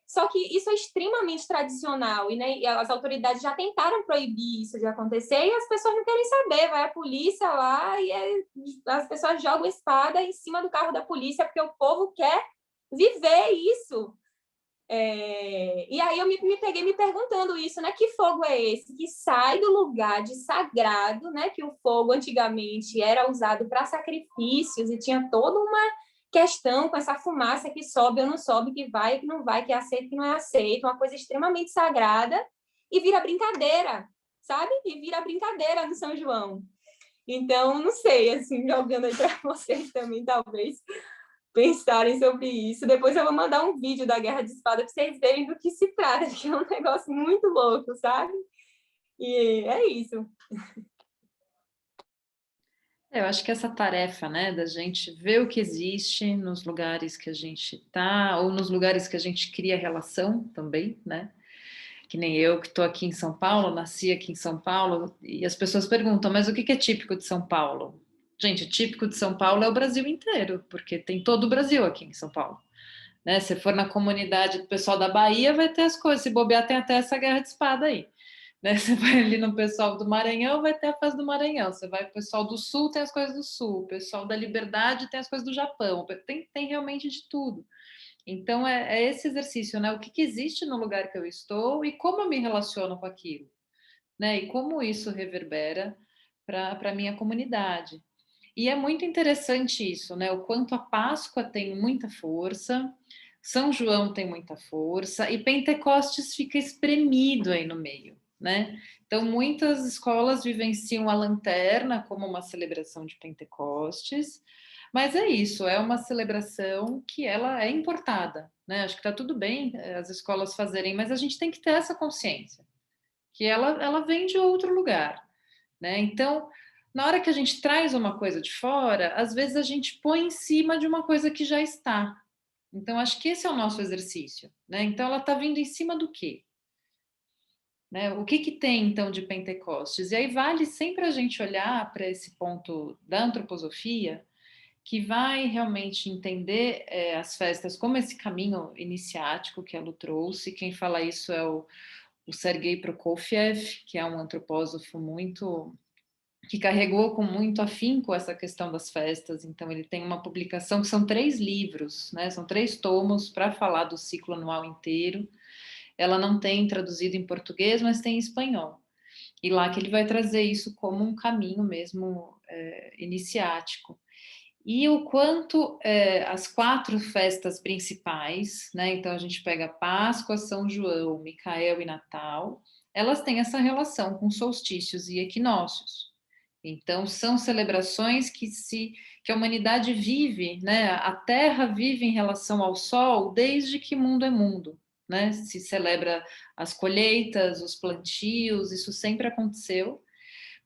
Só que isso é extremamente tradicional, né? E as autoridades já tentaram proibir isso de acontecer e as pessoas não querem saber. Vai a polícia lá e as pessoas jogam espada em cima do carro da polícia porque o povo quer viver isso. E aí eu me peguei me perguntando isso, né? Que fogo é esse que sai do lugar de sagrado, né? Que o fogo antigamente era usado para sacrifícios e tinha toda uma questão com essa fumaça que sobe ou não sobe, que vai ou que não vai, que é aceito ou que não é aceito, uma coisa extremamente sagrada, e vira brincadeira, sabe? E vira brincadeira no São João. Então, não sei, assim, jogando aí para vocês também, talvez pensarem sobre isso. Depois eu vou mandar um vídeo da Guerra de Espada para vocês verem do que se trata, que é um negócio muito louco, sabe? E é isso. Eu acho que essa tarefa, né, da gente ver o que existe nos lugares que a gente está, ou nos lugares que a gente cria relação também, né? Que nem eu, que estou aqui em São Paulo, nasci aqui em São Paulo, e as pessoas perguntam, mas o que é típico de São Paulo? Gente, típico de São Paulo é o Brasil inteiro, porque tem todo o Brasil aqui em São Paulo. Né? Se for na comunidade do pessoal da Bahia, vai ter as coisas, se bobear tem até essa guerra de espada aí. Né? Você vai ali no pessoal do Maranhão, vai ter a festa do Maranhão. Você vai pro pessoal do Sul, tem as coisas do Sul. O pessoal da Liberdade tem as coisas do Japão. Tem realmente de tudo. Então, é esse exercício, né? O que existe no lugar que eu estou e como eu me relaciono com aquilo. Né? E como isso reverbera para a minha comunidade. E é muito interessante isso, né? O quanto a Páscoa tem muita força, São João tem muita força, e Pentecostes fica espremido aí no meio, né? Então, muitas escolas vivenciam a lanterna como uma celebração de Pentecostes, mas é isso, é uma celebração que ela é importada, né? Acho que está tudo bem as escolas fazerem, mas a gente tem que ter essa consciência, que ela vem de outro lugar, né? Então, na hora que a gente traz uma coisa de fora, às vezes a gente põe em cima de uma coisa que já está. Então, acho que esse é o nosso exercício, né? Então, ela está vindo em cima do quê? Né? O que tem, então, de Pentecostes? E aí vale sempre a gente olhar para esse ponto da antroposofia, que vai realmente entender as festas como esse caminho iniciático que ela trouxe. Quem fala isso é o Sergei Prokofiev, que é um antropósofo que carregou com muito afinco essa questão das festas. Então, ele tem uma publicação que são 3 livros, né? São 3 tomos para falar do ciclo anual inteiro. Ela não tem traduzido em português, mas tem em espanhol. E lá que ele vai trazer isso como um caminho mesmo iniciático. E o quanto as 4 festas principais, né? Então a gente pega Páscoa, São João, Micael e Natal, elas têm essa relação com solstícios e equinócios. Então são celebrações que a humanidade vive, né? A Terra vive em relação ao Sol desde que mundo é mundo, né? Se celebra as colheitas, os plantios, isso sempre aconteceu.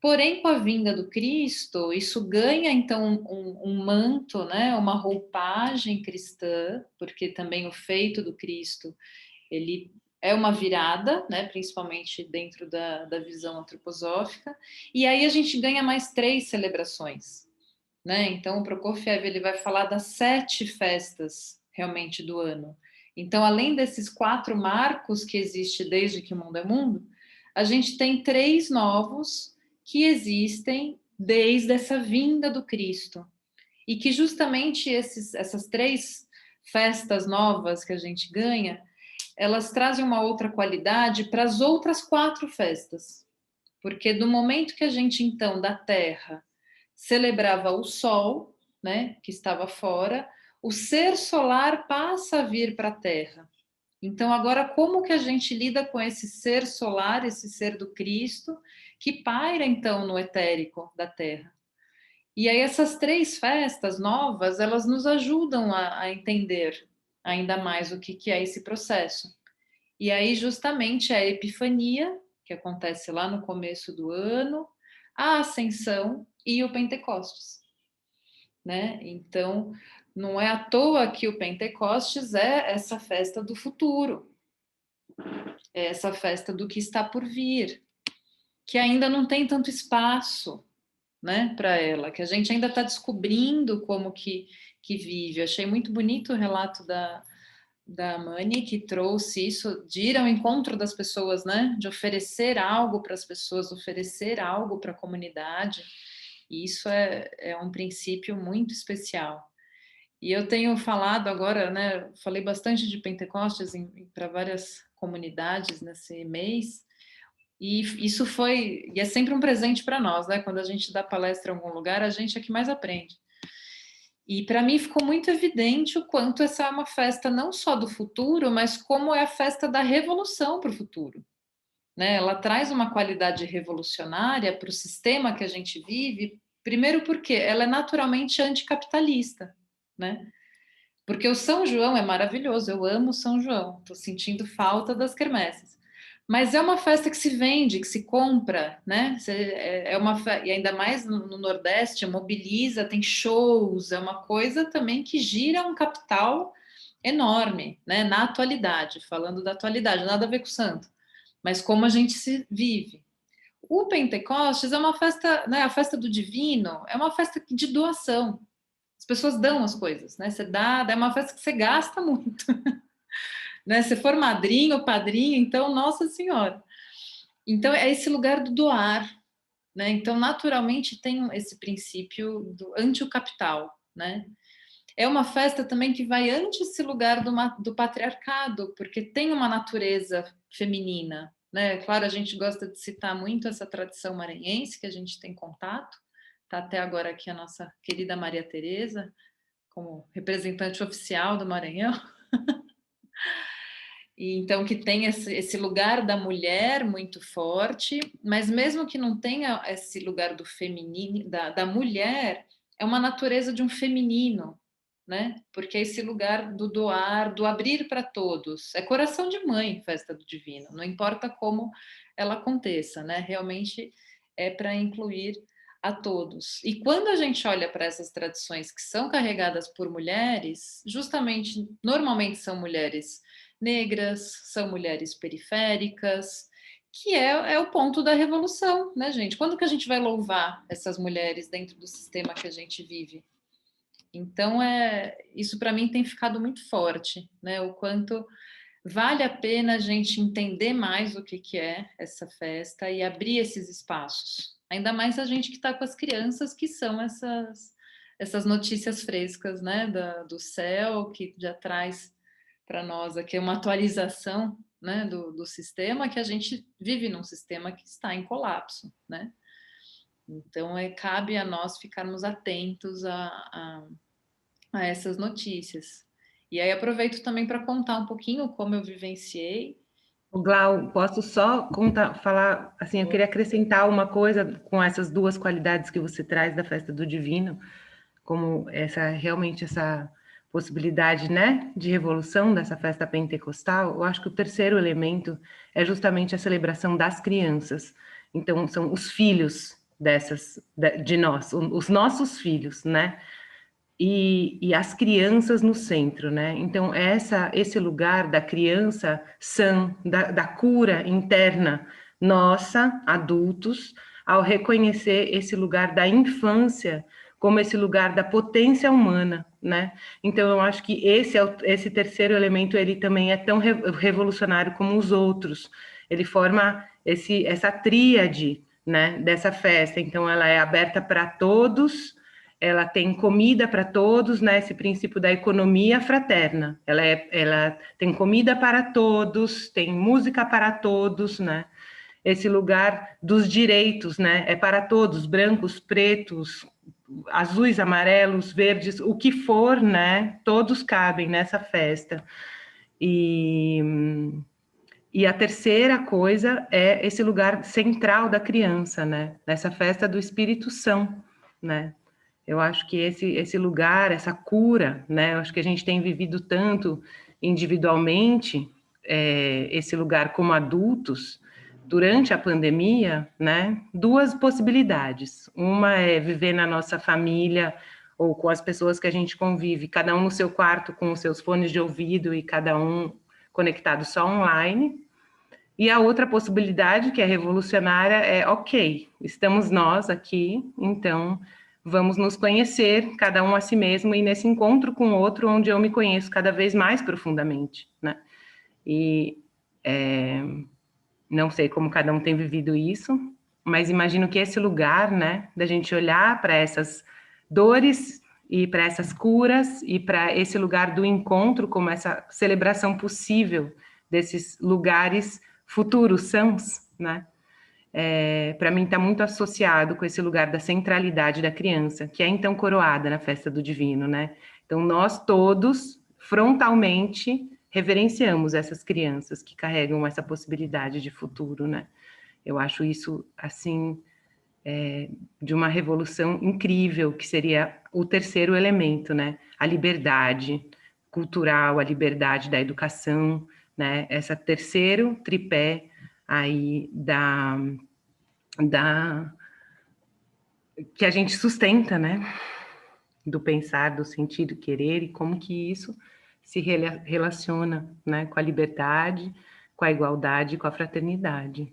Porém, com a vinda do Cristo, isso ganha, então, um manto, né? Uma roupagem cristã, porque também o feito do Cristo, ele é uma virada, né? Principalmente dentro da visão antroposófica, e aí a gente ganha mais 3 celebrações, né? Então, o Prokofiev, ele vai falar das 7 festas, realmente, do ano. Então, além desses 4 marcos que existem desde que o mundo é mundo, a gente tem 3 novos que existem desde essa vinda do Cristo. E que justamente essas 3 festas novas que a gente ganha, elas trazem uma outra qualidade para as outras 4 festas. Porque do momento que a gente, então, da Terra, celebrava o Sol, né, que estava fora, o ser solar passa a vir para a Terra. Então, agora, como que a gente lida com esse ser solar, esse ser do Cristo, que paira, então, no etérico da Terra? E aí, essas 3 festas novas, elas nos ajudam a entender ainda mais o que é esse processo. E aí, justamente, a Epifania, que acontece lá no começo do ano, a Ascensão e o Pentecostes, né? Então, não é à toa que o Pentecostes é essa festa do futuro, é essa festa do que está por vir, que ainda não tem tanto espaço, né, para ela, que a gente ainda está descobrindo como que vive. Eu achei muito bonito o relato da Mani, que trouxe isso de ir ao encontro das pessoas, né, de oferecer algo para as pessoas, oferecer algo para a comunidade. E isso é um princípio muito especial. E eu tenho falado agora, né, falei bastante de Pentecostes para várias comunidades nesse mês, e isso foi, e é sempre um presente para nós, né? Quando a gente dá palestra em algum lugar, a gente é que mais aprende. E para mim ficou muito evidente o quanto essa é uma festa não só do futuro, mas como é a festa da revolução para o futuro, né? Ela traz uma qualidade revolucionária para o sistema que a gente vive, primeiro porque ela é naturalmente anticapitalista, né? Porque o São João é maravilhoso, eu amo São João, estou sentindo falta das quermesses. Mas é uma festa que se vende, que se compra, né? E ainda mais no Nordeste, mobiliza, tem shows, é uma coisa também que gira um capital enorme, né? Na atualidade, falando da atualidade, nada a ver com o santo, mas como a gente se vive. O Pentecostes é uma festa, né? A festa do divino é uma festa de doação. As pessoas dão as coisas, né? Você dá, é uma festa que você gasta muito. Né? Se for madrinho ou padrinho, então, Nossa Senhora. Então, é esse lugar do doar, né? Então, naturalmente, tem esse princípio do anti-capital, né? É uma festa também que vai antes esse lugar do patriarcado, porque tem uma natureza feminina, né? Claro, a gente gosta de citar muito essa tradição maranhense, que a gente tem contato, está até agora aqui a nossa querida Maria Tereza, como representante oficial do Maranhão. E então que tem esse lugar da mulher muito forte, mas mesmo que não tenha esse lugar do feminino, da mulher, é uma natureza de um feminino, né? Porque é esse lugar do doar, do abrir para todos. É coração de mãe, festa do divino, não importa como ela aconteça, né? Realmente é para incluir a todos. E quando a gente olha para essas tradições que são carregadas por mulheres, justamente, normalmente são mulheres negras, são mulheres periféricas, que é o ponto da revolução, né, gente? Quando que a gente vai louvar essas mulheres dentro do sistema que a gente vive? Então, isso para mim tem ficado muito forte, né? O quanto vale a pena a gente entender mais o que é essa festa e abrir esses espaços. Ainda mais a gente que está com as crianças, que são essas notícias frescas, né, do céu, que já traz para nós aqui uma atualização, né, do sistema, que a gente vive num sistema que está em colapso, né? Então, cabe a nós ficarmos atentos a essas notícias. E aí aproveito também para contar um pouquinho como eu vivenciei. Glau, posso só falar, assim, eu queria acrescentar uma coisa com essas 2 qualidades que você traz da festa do divino, como realmente essa possibilidade, né, de revolução dessa festa pentecostal. Eu acho que o terceiro elemento é justamente a celebração das crianças. Então, são os filhos de nós, os nossos filhos, né? E as crianças no centro, né? Então, esse lugar da criança sã, da cura interna nossa, adultos, ao reconhecer esse lugar da infância como esse lugar da potência humana, né? Então, eu acho que esse terceiro elemento, ele também é tão revolucionário como os outros. Ele forma essa tríade, né, dessa festa. Então, ela é aberta para todos, ela tem comida para todos, né? Esse princípio da economia fraterna. Ela tem comida para todos, tem música para todos, né? Esse lugar dos direitos, né? É para todos, brancos, pretos, azuis, amarelos, verdes, o que for, né? Todos cabem nessa festa. E a terceira coisa é esse lugar central da criança, né? Nessa festa do Espírito São, né? Eu acho que esse lugar, essa cura, né? Eu acho que a gente tem vivido tanto individualmente esse lugar como adultos durante a pandemia, né? Duas possibilidades. Uma é viver na nossa família ou com as pessoas que a gente convive, cada um no seu quarto com os seus fones de ouvido e cada um conectado só online. E a outra possibilidade, que é revolucionária, é ok, estamos nós aqui, então vamos nos conhecer, cada um a si mesmo, e nesse encontro com o outro, onde eu me conheço cada vez mais profundamente, né? E não sei como cada um tem vivido isso, mas imagino que esse lugar, né, da gente olhar para essas dores e para essas curas e para esse lugar do encontro como essa celebração possível desses lugares futuros sãos, né? Para mim está muito associado com esse lugar da centralidade da criança, que é então coroada na festa do divino, né? Então nós todos frontalmente reverenciamos essas crianças que carregam essa possibilidade de futuro, né? Eu acho isso assim de uma revolução incrível, que seria o terceiro elemento, né? A liberdade cultural, a liberdade da educação, né? Essa terceiro tripé aí que a gente sustenta, né? Do pensar, do sentir, do querer, e como que isso se relaciona, né? Com a liberdade, com a igualdade, com a fraternidade.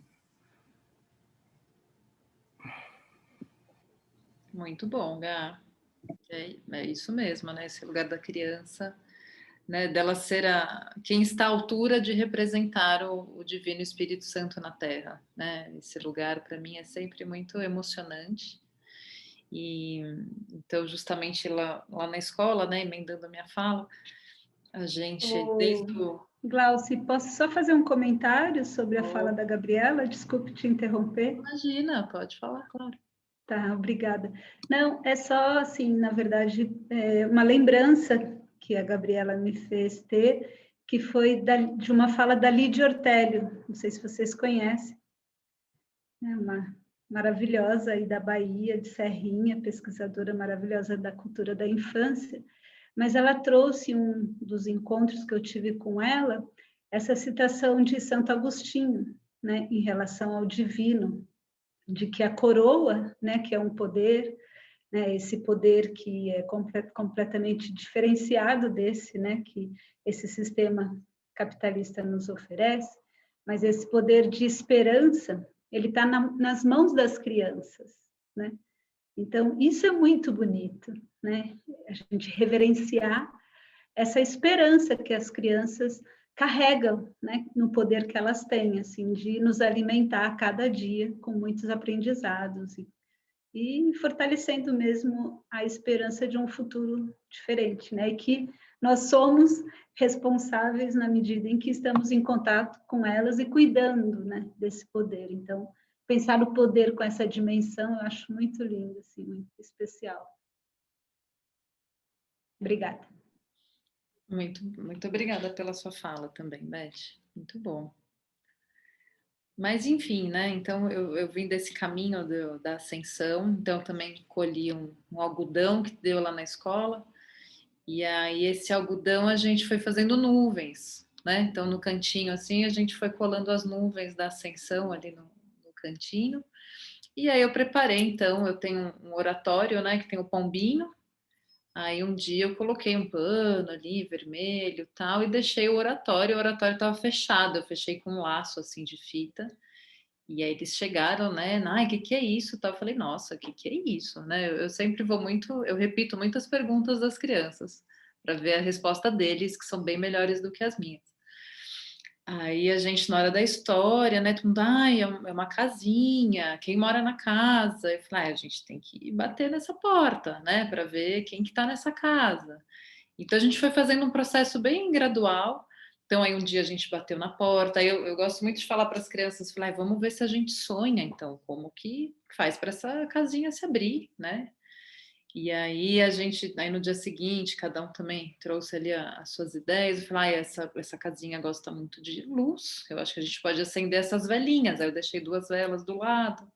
Muito bom, Gá. É isso mesmo, né? Esse lugar da criança, né? Dela ser quem está à altura de representar o Divino Espírito Santo na Terra, né? Esse lugar, para mim, é sempre muito emocionante. E então, justamente lá na escola, né? Emendando a minha fala, a gente, desde o... Glauci, posso só fazer um comentário sobre a fala da Gabriela? Desculpe te interromper. Imagina, pode falar, claro. Tá, obrigada. Não, é só, assim, na verdade, uma lembrança que a Gabriela me fez ter, que foi de uma fala da Lídia Ortélio, não sei se vocês conhecem, é uma maravilhosa aí da Bahia, de Serrinha, pesquisadora maravilhosa da cultura da infância, mas ela trouxe um dos encontros que eu tive com ela, essa citação de Santo Agostinho, né, em relação ao divino, de que a coroa, né, que é um poder, né, esse poder que é completamente diferenciado desse, né, que esse sistema capitalista nos oferece, mas esse poder de esperança, ele está nas mãos das crianças, né? Então, isso é muito bonito, né? A gente reverenciar essa esperança que as crianças carregam, né, no poder que elas têm, assim, de nos alimentar a cada dia com muitos aprendizados e fortalecendo mesmo a esperança de um futuro diferente, né? E que nós somos responsáveis na medida em que estamos em contato com elas e cuidando, né, desse poder. Então, pensar o poder com essa dimensão, eu acho muito lindo, assim, muito especial. Obrigada. Muito obrigada pela sua fala também, Beth. Muito bom. Mas, enfim, né? Então, eu vim desse caminho da ascensão, então também colhi um algodão que deu lá na escola, e aí esse algodão a gente foi fazendo nuvens, né? Então, no cantinho, assim, a gente foi colando as nuvens da ascensão ali no cantinho, e aí eu preparei, então, eu tenho um oratório, né, que tem o pombinho. Aí um dia eu coloquei um pano ali, vermelho, tal, e deixei o oratório estava fechado, eu fechei com um laço assim de fita. E aí eles chegaram, né? Ai, que é isso? Tal. Eu falei, nossa, que é isso, né? Eu sempre vou muito, eu repito muitas perguntas das crianças para ver a resposta deles, que são bem melhores do que as minhas. Aí a gente, na hora da história, né? Todo mundo, ai, é uma casinha, quem mora na casa? Eu falei, a gente tem que bater nessa porta, né? Para ver quem que tá nessa casa. Então a gente foi fazendo um processo bem gradual. Então aí um dia a gente bateu na porta. Aí eu gosto muito de falar para as crianças, falei, vamos ver se a gente sonha, então, como que faz para essa casinha se abrir, né? E aí aí no dia seguinte, cada um também trouxe ali as suas ideias. Eu falei, essa casinha gosta muito de luz, eu acho que a gente pode acender essas velinhas. Aí eu deixei 2 velas do lado.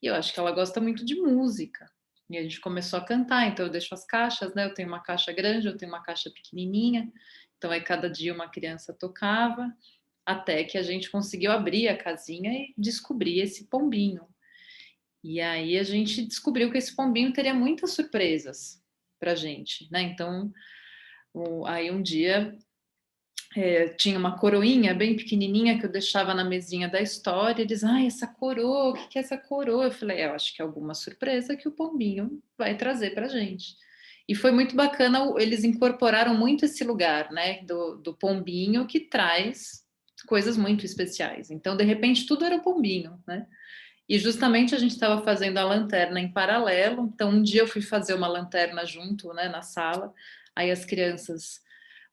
E eu acho que ela gosta muito de música. E a gente começou a cantar, então eu deixo as caixas, né? Eu tenho uma caixa grande, eu tenho uma caixa pequenininha. Então aí cada dia uma criança tocava, até que a gente conseguiu abrir a casinha e descobrir esse pombinho. E aí a gente descobriu que esse pombinho teria muitas surpresas para gente, né? Então, aí um dia tinha uma coroinha bem pequenininha que eu deixava na mesinha da história. Eles, essa coroa, o que é essa coroa? Eu falei, eu acho que é alguma surpresa que o pombinho vai trazer para gente. E foi muito bacana, eles incorporaram muito esse lugar, né, do pombinho que traz coisas muito especiais. Então, de repente, tudo era o pombinho, né? E justamente a gente estava fazendo a lanterna em paralelo. Então, um dia eu fui fazer uma lanterna junto, né, na sala. Aí as crianças,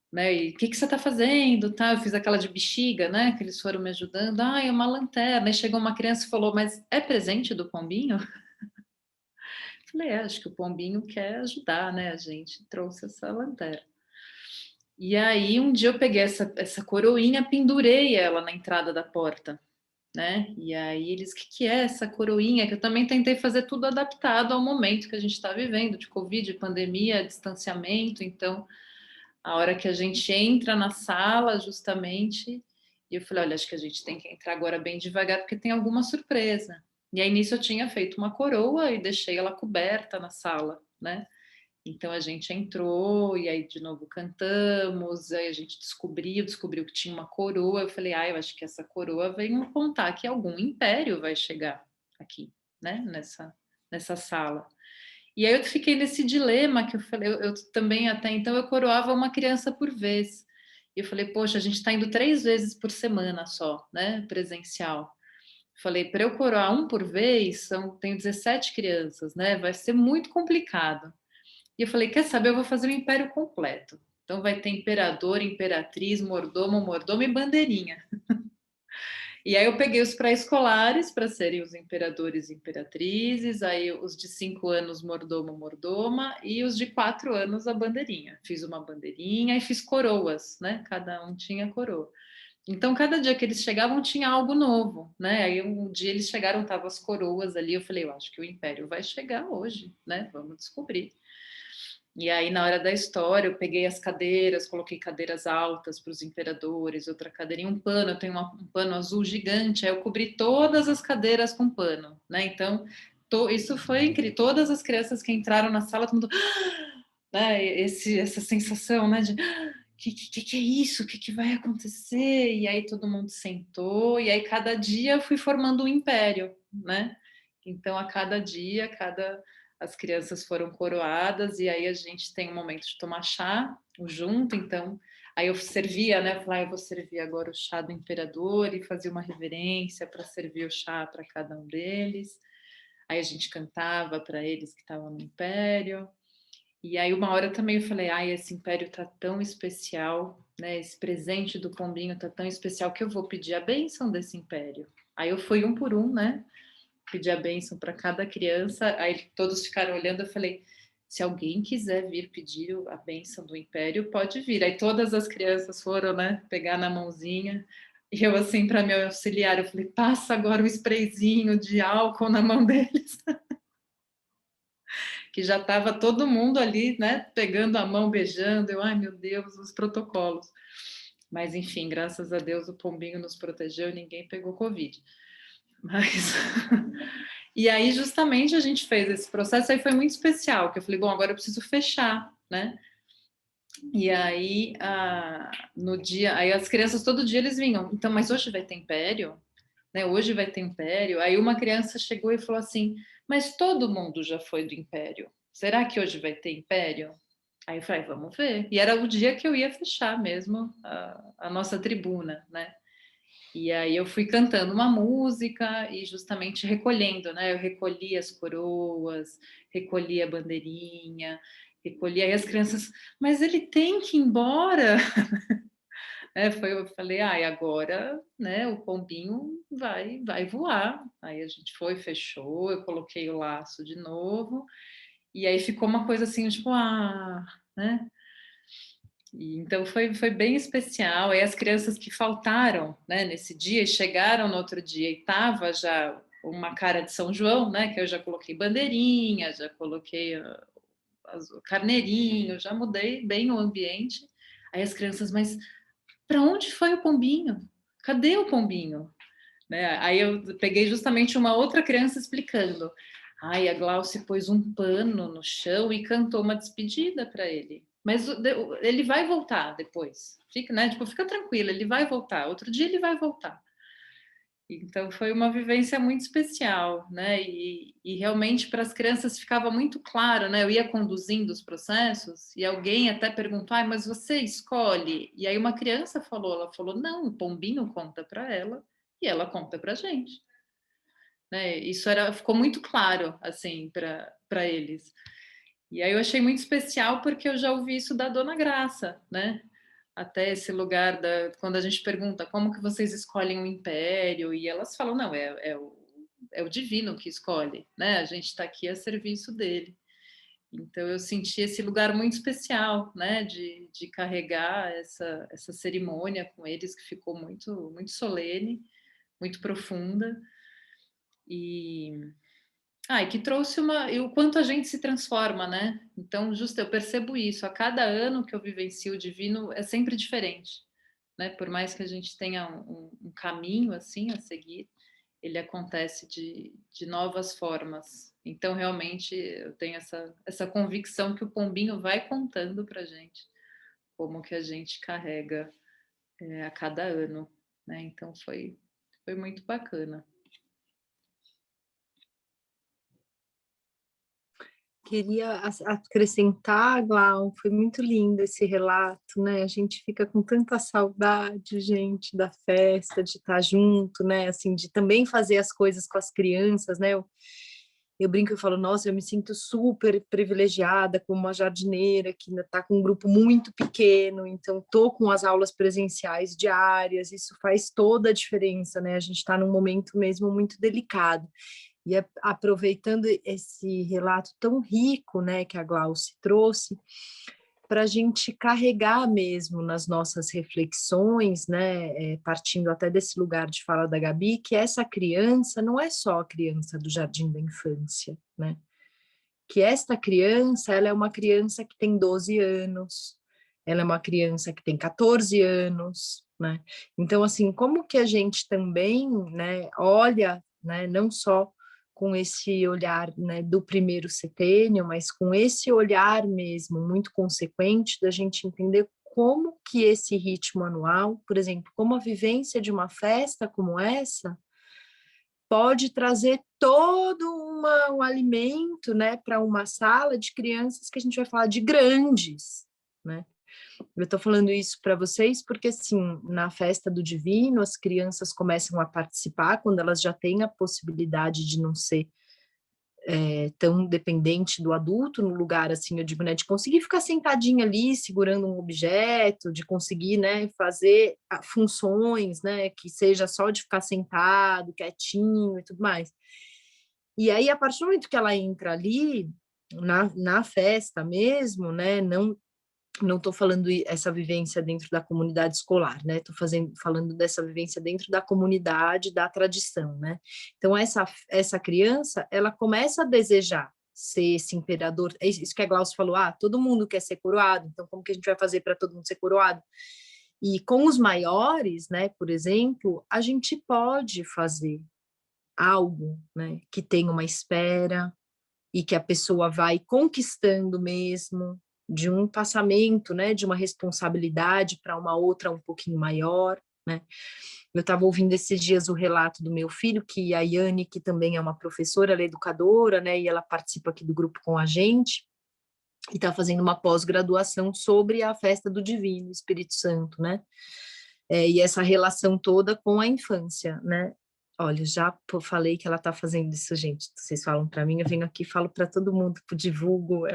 né, e o que você está fazendo? Tá, eu fiz aquela de bexiga, né, que eles foram me ajudando. É uma lanterna. Aí chegou uma criança e falou, mas é presente do pombinho? Eu falei, acho que o pombinho quer ajudar, né, a gente trouxe essa lanterna. E aí um dia eu peguei essa coroinha, pendurei ela na entrada da porta, né? E aí eles, o que é essa coroinha? Que eu também tentei fazer tudo adaptado ao momento que a gente está vivendo, de Covid, pandemia, distanciamento. Então, a hora que a gente entra na sala, justamente, e eu falei, olha, acho que a gente tem que entrar agora bem devagar, porque tem alguma surpresa. E aí, nisso, eu tinha feito uma coroa e deixei ela coberta na sala, né? Então a gente entrou e aí de novo cantamos, aí a gente descobriu que tinha uma coroa. Eu falei, eu acho que essa coroa vem contar que algum império vai chegar aqui, né, nessa sala. E aí eu fiquei nesse dilema que eu falei, eu também até então eu coroava uma criança por vez. E eu falei, poxa, a gente está indo 3 vezes por semana só, né, presencial. Falei, para eu coroar um por vez, tenho 17 crianças, né, vai ser muito complicado. E eu falei, quer saber, eu vou fazer o império completo. Então vai ter imperador, imperatriz, mordomo, mordomo e bandeirinha. E aí eu peguei os pré-escolares para serem os imperadores e imperatrizes, aí os de 5 anos, mordomo, mordoma, e os de 4 anos, a bandeirinha. Fiz uma bandeirinha e fiz coroas, né? Cada um tinha coroa. Então, cada dia que eles chegavam tinha algo novo, né? Aí um dia eles chegaram, estavam as coroas ali, eu falei, eu acho que o império vai chegar hoje, né? Vamos descobrir. E aí, na hora da história, eu peguei as cadeiras, coloquei cadeiras altas para os imperadores, outra cadeirinha, um pano, eu tenho um pano azul gigante, aí eu cobri todas as cadeiras com pano, né? Então, isso foi incrível. Todas as crianças que entraram na sala, todo mundo, né? Essa sensação, né? De que é isso? O que vai acontecer? E aí todo mundo sentou, e aí cada dia eu fui formando um império, né? Então, a cada dia, as crianças foram coroadas, e aí a gente tem um momento de tomar chá junto, então aí eu servia, né? Eu falei, eu vou servir agora o chá do imperador, e fazia uma reverência para servir o chá para cada um deles. Aí a gente cantava para eles que estavam no império. E aí uma hora também eu falei, esse império tá tão especial, né? Esse presente do pombinho tá tão especial que eu vou pedir a bênção desse império. Aí eu fui um por um, né? Pedi a bênção para cada criança, aí todos ficaram olhando, eu falei, se alguém quiser vir pedir a bênção do império, pode vir. Aí todas as crianças foram, né, pegar na mãozinha, e eu assim, para meu auxiliar, eu falei, passa agora o sprayzinho de álcool na mão deles. Que já estava todo mundo ali, né, pegando a mão, beijando, eu, ai meu Deus, os protocolos. Mas enfim, graças a Deus o pombinho nos protegeu e ninguém pegou Covid. Mas... E aí, justamente, a gente fez esse processo, aí foi muito especial, que eu falei, bom, agora eu preciso fechar, né? E aí, no dia, aí as crianças todo dia eles vinham, então, mas hoje vai ter império? Né? Hoje vai ter império? Aí uma criança chegou e falou assim, mas todo mundo já foi do império, será que hoje vai ter império? Aí eu falei, vamos ver. E era o dia que eu ia fechar mesmo a nossa tribuna, né? E aí eu fui cantando uma música e justamente recolhendo, né? Eu recolhi as coroas, recolhi a bandeirinha, recolhi aí as crianças, mas ele tem que ir embora. Eu falei, agora, né, o pombinho vai voar. Aí a gente foi, fechou, eu coloquei o laço de novo E aí ficou uma coisa assim, tipo, né? E então foi bem especial. E as crianças que faltaram, né, nesse dia, e chegaram no outro dia e tava já uma cara de São João, né? Que eu já coloquei bandeirinha, já coloquei carneirinho, já mudei bem o ambiente. Aí as crianças, mas para onde foi o pombinho? Cadê o pombinho? Né? Aí eu peguei justamente uma outra criança explicando. Ai, a Glauce pôs um pano no chão e cantou uma despedida para ele. Mas ele vai voltar depois. Fica, né? Tipo, fica tranquila, ele vai voltar. Outro dia ele vai voltar. Então foi uma vivência muito especial, né? E realmente para as crianças ficava muito claro, né? Eu ia conduzindo os processos e alguém até perguntou: mas você escolhe? E aí uma criança falou, ela falou: não, o pombinho conta para ela e ela conta para a gente, né? Isso ficou muito claro assim para eles. E aí eu achei muito especial porque eu já ouvi isso da Dona Graça, né? Até esse lugar quando a gente pergunta como que vocês escolhem o império, e elas falam, não, é o divino que escolhe, né? A gente está aqui a serviço dele. Então eu senti esse lugar muito especial, né? De carregar essa cerimônia com eles, que ficou muito, muito solene, muito profunda. E que trouxe e o quanto a gente se transforma, né? Então, justo eu percebo isso. A cada ano que eu vivencio o divino é sempre diferente, né? Por mais que a gente tenha um caminho assim a seguir, ele acontece de novas formas. Então, realmente, eu tenho essa convicção que o pombinho vai contando para gente como que a gente carrega a cada ano, né? Então, foi muito bacana. Queria acrescentar, Glau, foi muito lindo esse relato, né? A gente fica com tanta saudade, gente, da festa, de estar junto, né? Assim, de também fazer as coisas com as crianças, né? Eu brinco e falo, nossa, eu me sinto super privilegiada como uma jardineira que ainda está com um grupo muito pequeno, então estou com as aulas presenciais diárias, isso faz toda a diferença, né? A gente está num momento mesmo muito delicado. E aproveitando esse relato tão rico, né, que a Glauce trouxe, para a gente carregar mesmo nas nossas reflexões, né, partindo até desse lugar de fala da Gabi, que essa criança não é só a criança do jardim da infância, né? Que esta criança, ela é uma criança que tem 12 anos, ela é uma criança que tem 14 anos, né? Então, assim, como que a gente também, né, olha, né, não só com esse olhar, né, do primeiro setênio, mas com esse olhar mesmo muito consequente da gente entender como que esse ritmo anual, por exemplo, como a vivência de uma festa como essa, pode trazer todo um alimento, né, para uma sala de crianças que a gente vai falar de grandes, né? Eu estou falando isso para vocês porque, assim, na festa do Divino, as crianças começam a participar quando elas já têm a possibilidade de não ser tão dependente do adulto no lugar, assim, eu digo, né, de conseguir ficar sentadinha ali, segurando um objeto, de conseguir, né, fazer funções, né, que seja só de ficar sentado, quietinho e tudo mais. E aí, a partir do momento que ela entra ali, na festa mesmo, né, não estou falando essa vivência dentro da comunidade escolar, né? Estou falando dessa vivência dentro da comunidade, da tradição, né? Então, essa criança, ela começa a desejar ser esse imperador. É isso que a Glaucia falou, todo mundo quer ser coroado, então como que a gente vai fazer para todo mundo ser coroado? E com os maiores, né, por exemplo, a gente pode fazer algo, né, que tem uma espera e que a pessoa vai conquistando mesmo, de um passamento, né, de uma responsabilidade para uma outra um pouquinho maior, né? Eu estava ouvindo esses dias o relato do meu filho, que a Yane, que também é uma professora, ela é educadora, né, e ela participa aqui do grupo com a gente, e está fazendo uma pós-graduação sobre a festa do Divino, Espírito Santo, né? E essa relação toda com a infância, né? Olha, já falei que ela está fazendo isso, gente. Vocês falam para mim, eu venho aqui e falo para todo mundo, divulgo,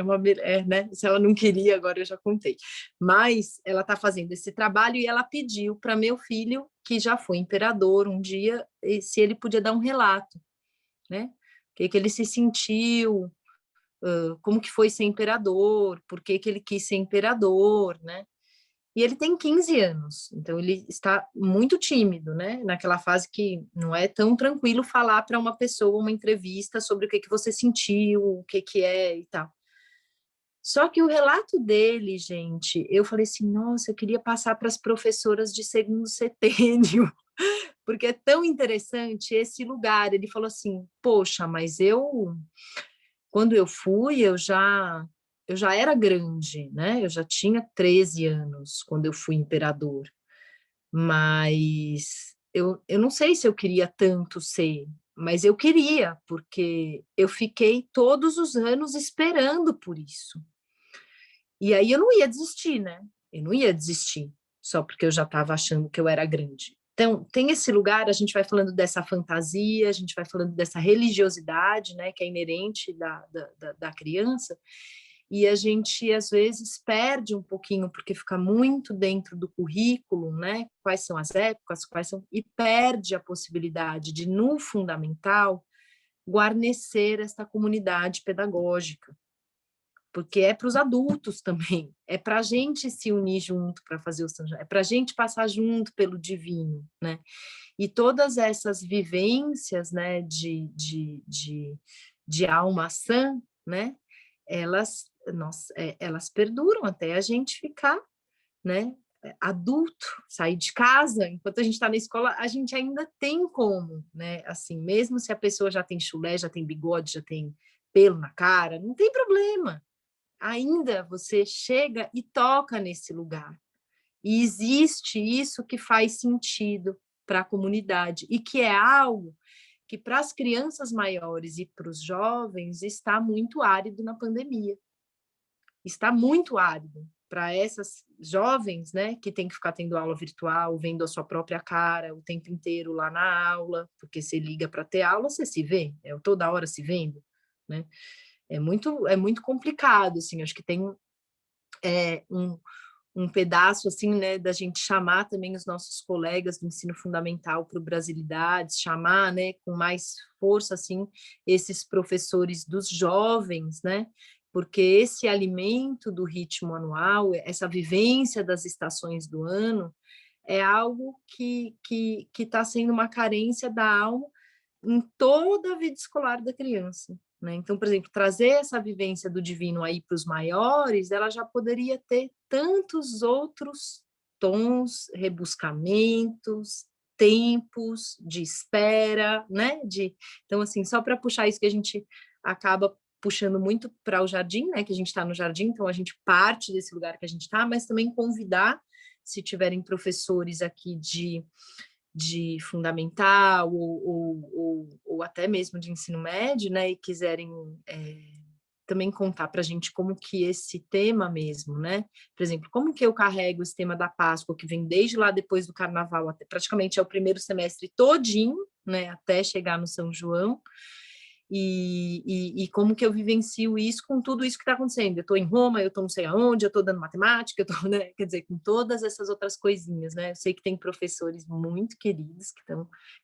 né? Se ela não queria, agora eu já contei. Mas ela está fazendo esse trabalho e ela pediu para meu filho, que já foi imperador um dia, se ele podia dar um relato, né? O que ele se sentiu, como que foi ser imperador, por que que ele quis ser imperador, né? E ele tem 15 anos, então ele está muito tímido, né? Naquela fase que não é tão tranquilo falar para uma pessoa, uma entrevista sobre o que que você sentiu, o que que é e tal. Só que o relato dele, gente, eu falei assim, nossa, eu queria passar para as professoras de segundo setênio, porque é tão interessante esse lugar. Ele falou assim, poxa, mas quando eu fui, eu já era grande, né? Eu já tinha 13 anos quando eu fui imperador, mas eu não sei se eu queria tanto ser, mas eu queria, porque eu fiquei todos os anos esperando por isso. E aí eu não ia desistir, né? Eu não ia desistir, só porque eu já estava achando que eu era grande. Então, tem esse lugar, a gente vai falando dessa fantasia, a gente vai falando dessa religiosidade, né, que é inerente da criança, e a gente, às vezes, perde um pouquinho, porque fica muito dentro do currículo, né, quais são as épocas, e perde a possibilidade de, no fundamental, guarnecer essa comunidade pedagógica, porque é para os adultos também, é para a gente se unir junto para fazer o São João, é para a gente passar junto pelo divino, né? E todas essas vivências, né, de alma sã, né, elas perduram até a gente ficar, né, adulto, sair de casa. Enquanto a gente está na escola, a gente ainda tem como, né, assim, mesmo se a pessoa já tem chulé, já tem bigode, já tem pelo na cara, não tem problema. Ainda você chega e toca nesse lugar. E existe isso que faz sentido para a comunidade e que é algo que para as crianças maiores e para os jovens está muito árido na pandemia. Está muito árido para essas jovens, né, que tem que ficar tendo aula virtual, vendo a sua própria cara o tempo inteiro lá na aula, porque você liga para ter aula, você se vê, toda hora se vendo, né? É muito complicado, assim, acho que tem um pedaço, assim, né, da gente chamar também os nossos colegas do ensino fundamental para o Brasilidades, chamar, né, com mais força, assim, esses professores dos jovens, né, porque esse alimento do ritmo anual, essa vivência das estações do ano, é algo que está sendo uma carência da alma em toda a vida escolar da criança, né? Então, por exemplo, trazer essa vivência do divino aí para os maiores, ela já poderia ter tantos outros tons, rebuscamentos, tempos de espera, né? Então, assim, só para puxar isso que a gente acaba puxando muito para o jardim, né? Que a gente está no jardim, então a gente parte desse lugar que a gente está, mas também convidar, se tiverem professores aqui de fundamental ou até mesmo de ensino médio, né, e quiserem também contar para a gente como que esse tema mesmo, né, por exemplo, como que eu carrego esse tema da Páscoa, que vem desde lá depois do Carnaval, até, praticamente é o primeiro semestre todinho, né, até chegar no São João, e como que eu vivencio isso com tudo isso que está acontecendo. Eu estou em Roma, eu estou não sei aonde, eu estou dando matemática, eu estou, né? Quer dizer, com todas essas outras coisinhas, né? Eu sei que tem professores muito queridos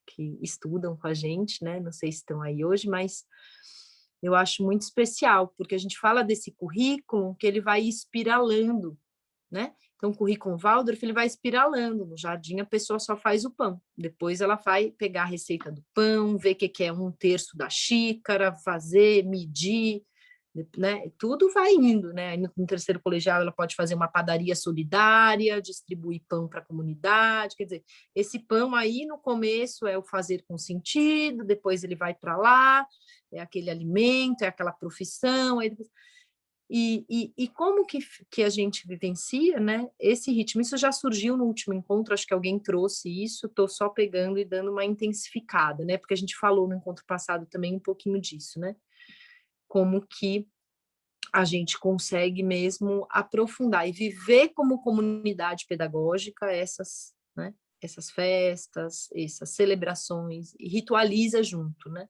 que estudam com a gente, né? Não sei se estão aí hoje, mas eu acho muito especial, porque a gente fala desse currículo que ele vai espiralando, né? Então, o currículo Waldorf, ele vai espiralando. No jardim, a pessoa só faz o pão. Depois, ela vai pegar a receita do pão, ver o que é 1/3 da xícara, fazer, medir, né? Tudo vai indo, né? Aí, no terceiro colegial, ela pode fazer uma padaria solidária, distribuir pão para a comunidade. Quer dizer, esse pão aí, no começo, é o fazer com sentido, depois ele vai para lá, é aquele alimento, é aquela profissão, aí depois... E como que a gente vivencia, né, esse ritmo? Isso já surgiu no último encontro, acho que alguém trouxe isso, estou só pegando e dando uma intensificada, né? Porque a gente falou no encontro passado também um pouquinho disso, né? Como que a gente consegue mesmo aprofundar e viver como comunidade pedagógica essas, né, essas festas, essas celebrações, e ritualiza junto, né?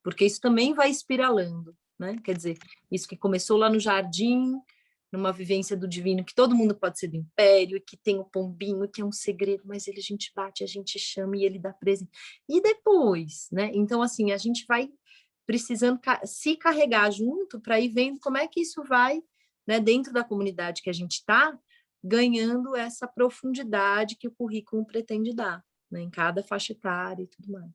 Porque isso também vai espiralando, né? Quer dizer, isso que começou lá no jardim, numa vivência do divino, que todo mundo pode ser do império, e que tem o pombinho, que é um segredo, mas a gente bate, a gente chama e ele dá presente. E depois, né? Então, assim, a gente vai precisando se carregar junto para ir vendo como é que isso vai, né, dentro da comunidade que a gente está, ganhando essa profundidade que o currículo pretende dar, né, em cada faixa etária e tudo mais.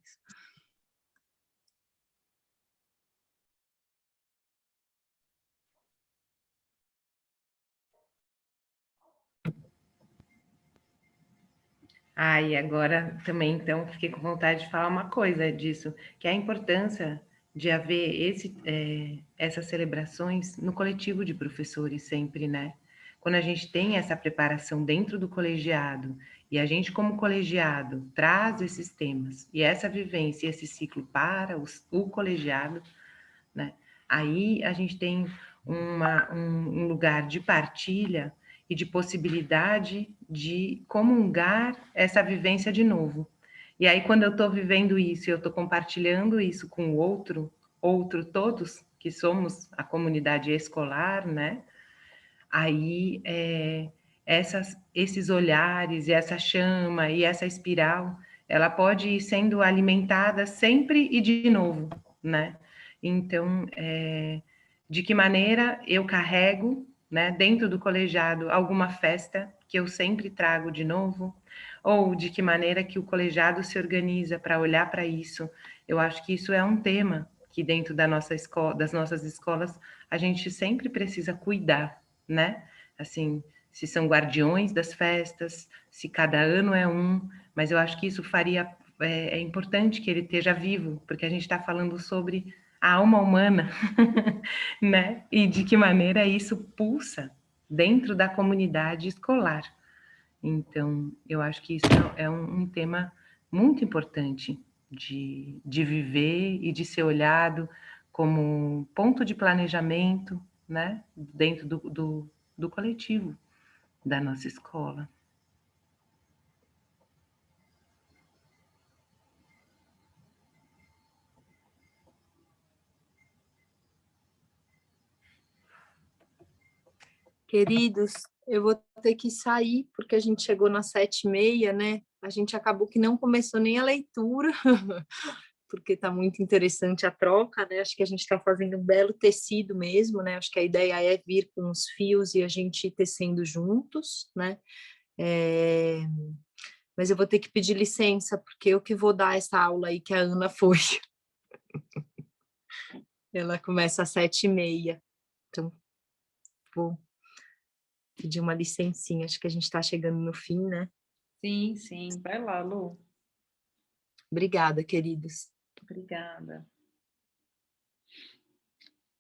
E agora também, então, fiquei com vontade de falar uma coisa disso, que é a importância de haver essas celebrações no coletivo de professores sempre, né? Quando a gente tem essa preparação dentro do colegiado, e a gente, como colegiado, traz esses temas, e essa vivência, esse ciclo para o colegiado, né? Aí a gente tem um lugar de partilha e de possibilidade de comungar essa vivência de novo. E aí, quando eu estou vivendo isso e eu estou compartilhando isso com o outro, todos, que somos a comunidade escolar, né? Aí, esses olhares e essa chama e essa espiral, ela pode ir sendo alimentada sempre e de novo, né? Então, de que maneira eu carrego, né, dentro do colegiado, alguma festa que eu sempre trago de novo, ou de que maneira que o colegiado se organiza para olhar para isso. Eu acho que isso é um tema que dentro da nossa escola, das nossas escolas, a gente sempre precisa cuidar, né? Assim, se são guardiões das festas, se cada ano é um, mas eu acho que isso é importante que ele esteja vivo, porque a gente está falando sobre a alma humana, né? E de que maneira isso pulsa dentro da comunidade escolar. Então, eu acho que isso é um tema muito importante de viver e de ser olhado como ponto de planejamento, né? Dentro do coletivo da nossa escola. Queridos, eu vou ter que sair, porque a gente chegou nas 7h30, né? A gente acabou que não começou nem a leitura, porque está muito interessante a troca, né? Acho que a gente está fazendo um belo tecido mesmo, né? Acho que a ideia é vir com os fios e a gente ir tecendo juntos, né? Mas eu vou ter que pedir licença, porque eu que vou dar essa aula aí que a Ana foi. Ela começa às 7h30, então vou pedir uma licencinha, acho que a gente está chegando no fim, né? Sim, sim. Vai lá, Lu. Obrigada, queridos. Obrigada.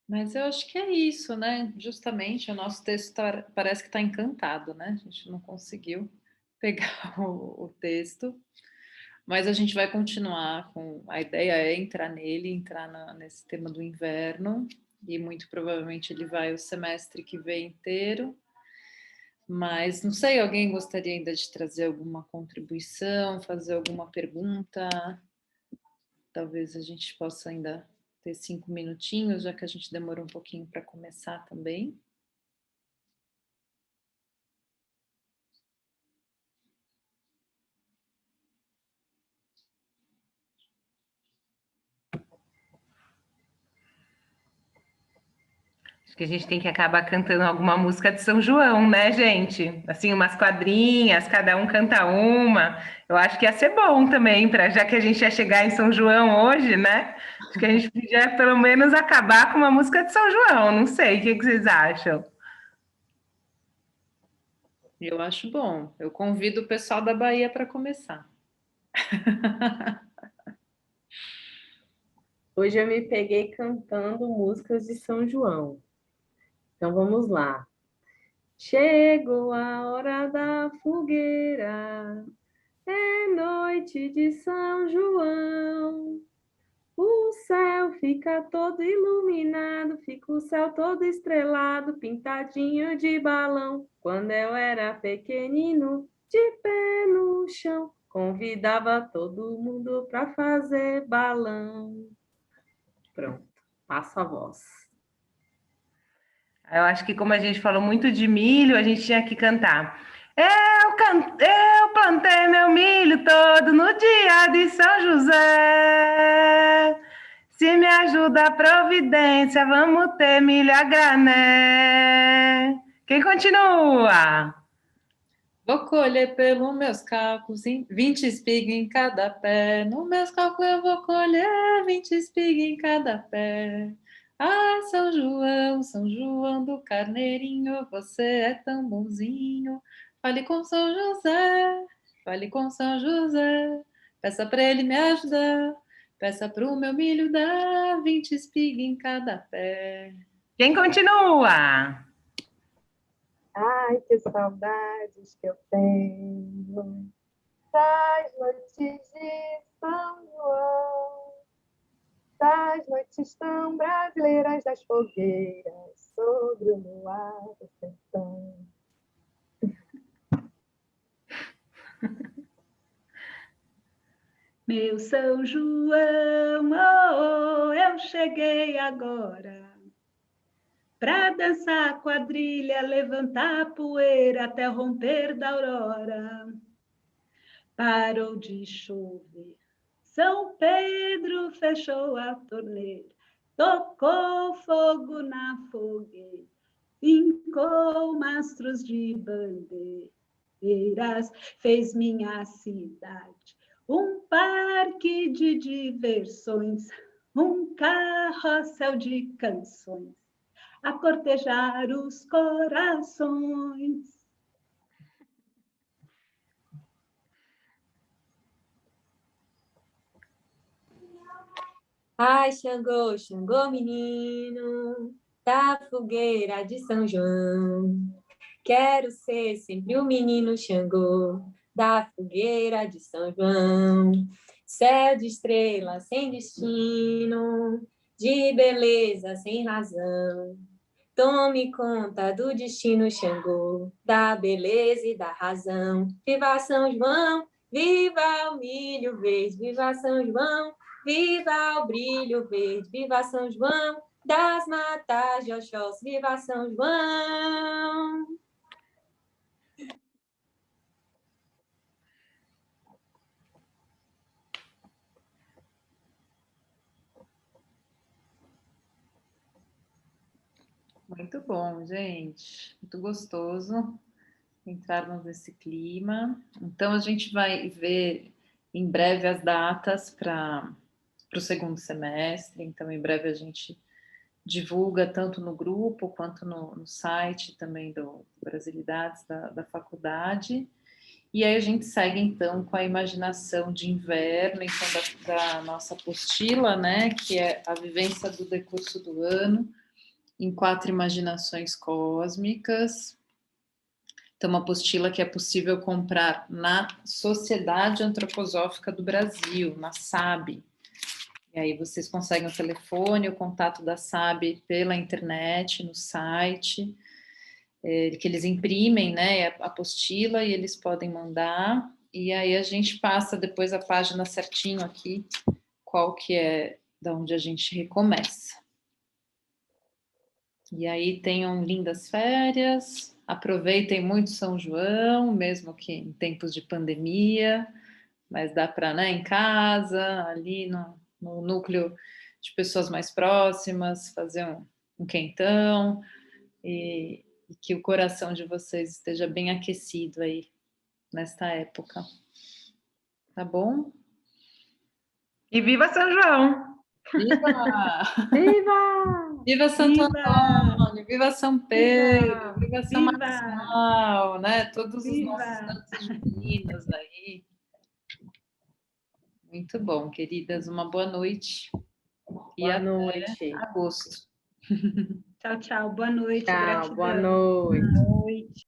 Mas eu acho que é isso, né? Justamente, o nosso texto parece que está encantado, né? A gente não conseguiu pegar o texto, mas a gente vai continuar com... A ideia é entrar nele, nesse tema do inverno, e muito provavelmente ele vai o semestre que vem inteiro. Mas, não sei, alguém gostaria ainda de trazer alguma contribuição, fazer alguma pergunta? Talvez a gente possa ainda ter 5 minutinhos, já que a gente demorou um pouquinho para começar também. Acho que a gente tem que acabar cantando alguma música de São João, né, gente? Assim, umas quadrinhas, cada um canta uma. Eu acho que ia ser bom também, já que a gente ia chegar em São João hoje, né? Acho que a gente podia pelo menos acabar com uma música de São João. Não sei, o que vocês acham? Eu acho bom. Eu convido o pessoal da Bahia para começar. Hoje eu me peguei cantando músicas de São João. Então vamos lá. Chegou a hora da fogueira, é noite de São João. O céu fica todo iluminado, fica o céu todo estrelado, pintadinho de balão. Quando eu era pequenino, de pé no chão, convidava todo mundo para fazer balão. Pronto, passo a voz. Eu acho que como a gente falou muito de milho, a gente tinha que cantar. Eu plantei meu milho todo no dia de São José. Se minha ajuda a providência, vamos ter milho a grané. Quem continua? Vou colher pelos meus cálculos 20 espigas em cada pé. Nos meus cálculos eu vou colher 20 espigas em cada pé. Ah, São João do Carneirinho, você é tão bonzinho. Fale com São José, fale com São José. Peça para ele me ajudar, peça pro meu milho dar 20 espigas em cada pé. Quem continua? Ai, que saudades que eu tenho das noites de São João, das noites tão brasileiras, das fogueiras sobre o luar do sertão. Meu São João, oh, eu cheguei agora para dançar a quadrilha, levantar a poeira até o romper da aurora. Parou de chover, São Pedro fechou a torneira, tocou fogo na fogueira, fincou mastros de bandeiras, fez minha cidade um parque de diversões, um carrossel de canções, a cortejar os corações. Ai, Xangô, Xangô, menino, da fogueira de São João. Quero ser sempre o menino Xangô, da fogueira de São João. Céu de estrelas sem destino, de beleza sem razão. Tome conta do destino Xangô, da beleza e da razão. Viva São João, viva o milho verde, viva São João, viva o brilho verde, viva São João, das matas de Oxóssi, viva São João. Muito bom, gente. Muito gostoso entrarmos nesse clima. Então, a gente vai ver em breve as datas para o segundo semestre. Então, em breve a gente divulga tanto no grupo quanto no site também do Brasilidades da faculdade. E aí a gente segue, então, com a imaginação de inverno, então, da nossa apostila, né, que é a vivência do decurso do ano, em 4 imaginações cósmicas. Então, uma apostila que é possível comprar na Sociedade Antroposófica do Brasil, na SAB. E aí vocês conseguem o telefone, o contato da SAB pela internet, no site, que eles imprimem, né, a apostila e eles podem mandar. E aí a gente passa depois a página certinho aqui, qual que é da onde a gente recomeça. E aí tenham lindas férias, aproveitem muito São João, mesmo que em tempos de pandemia, mas dá para, né, em casa, ali no núcleo de pessoas mais próximas, fazer um quentão, e que o coração de vocês esteja bem aquecido aí nesta época. Tá bom? E viva São João! Viva! Viva! Viva Santo Viva! Antônio, viva São Pedro, viva São Viva! Marçal, né? Todos os nossos Viva! santos divinos aí. Muito bom, queridas. Uma boa noite. E Boa até noite. agosto. Tchau, tchau. Boa noite. Tchau, Gratidão. boa noite.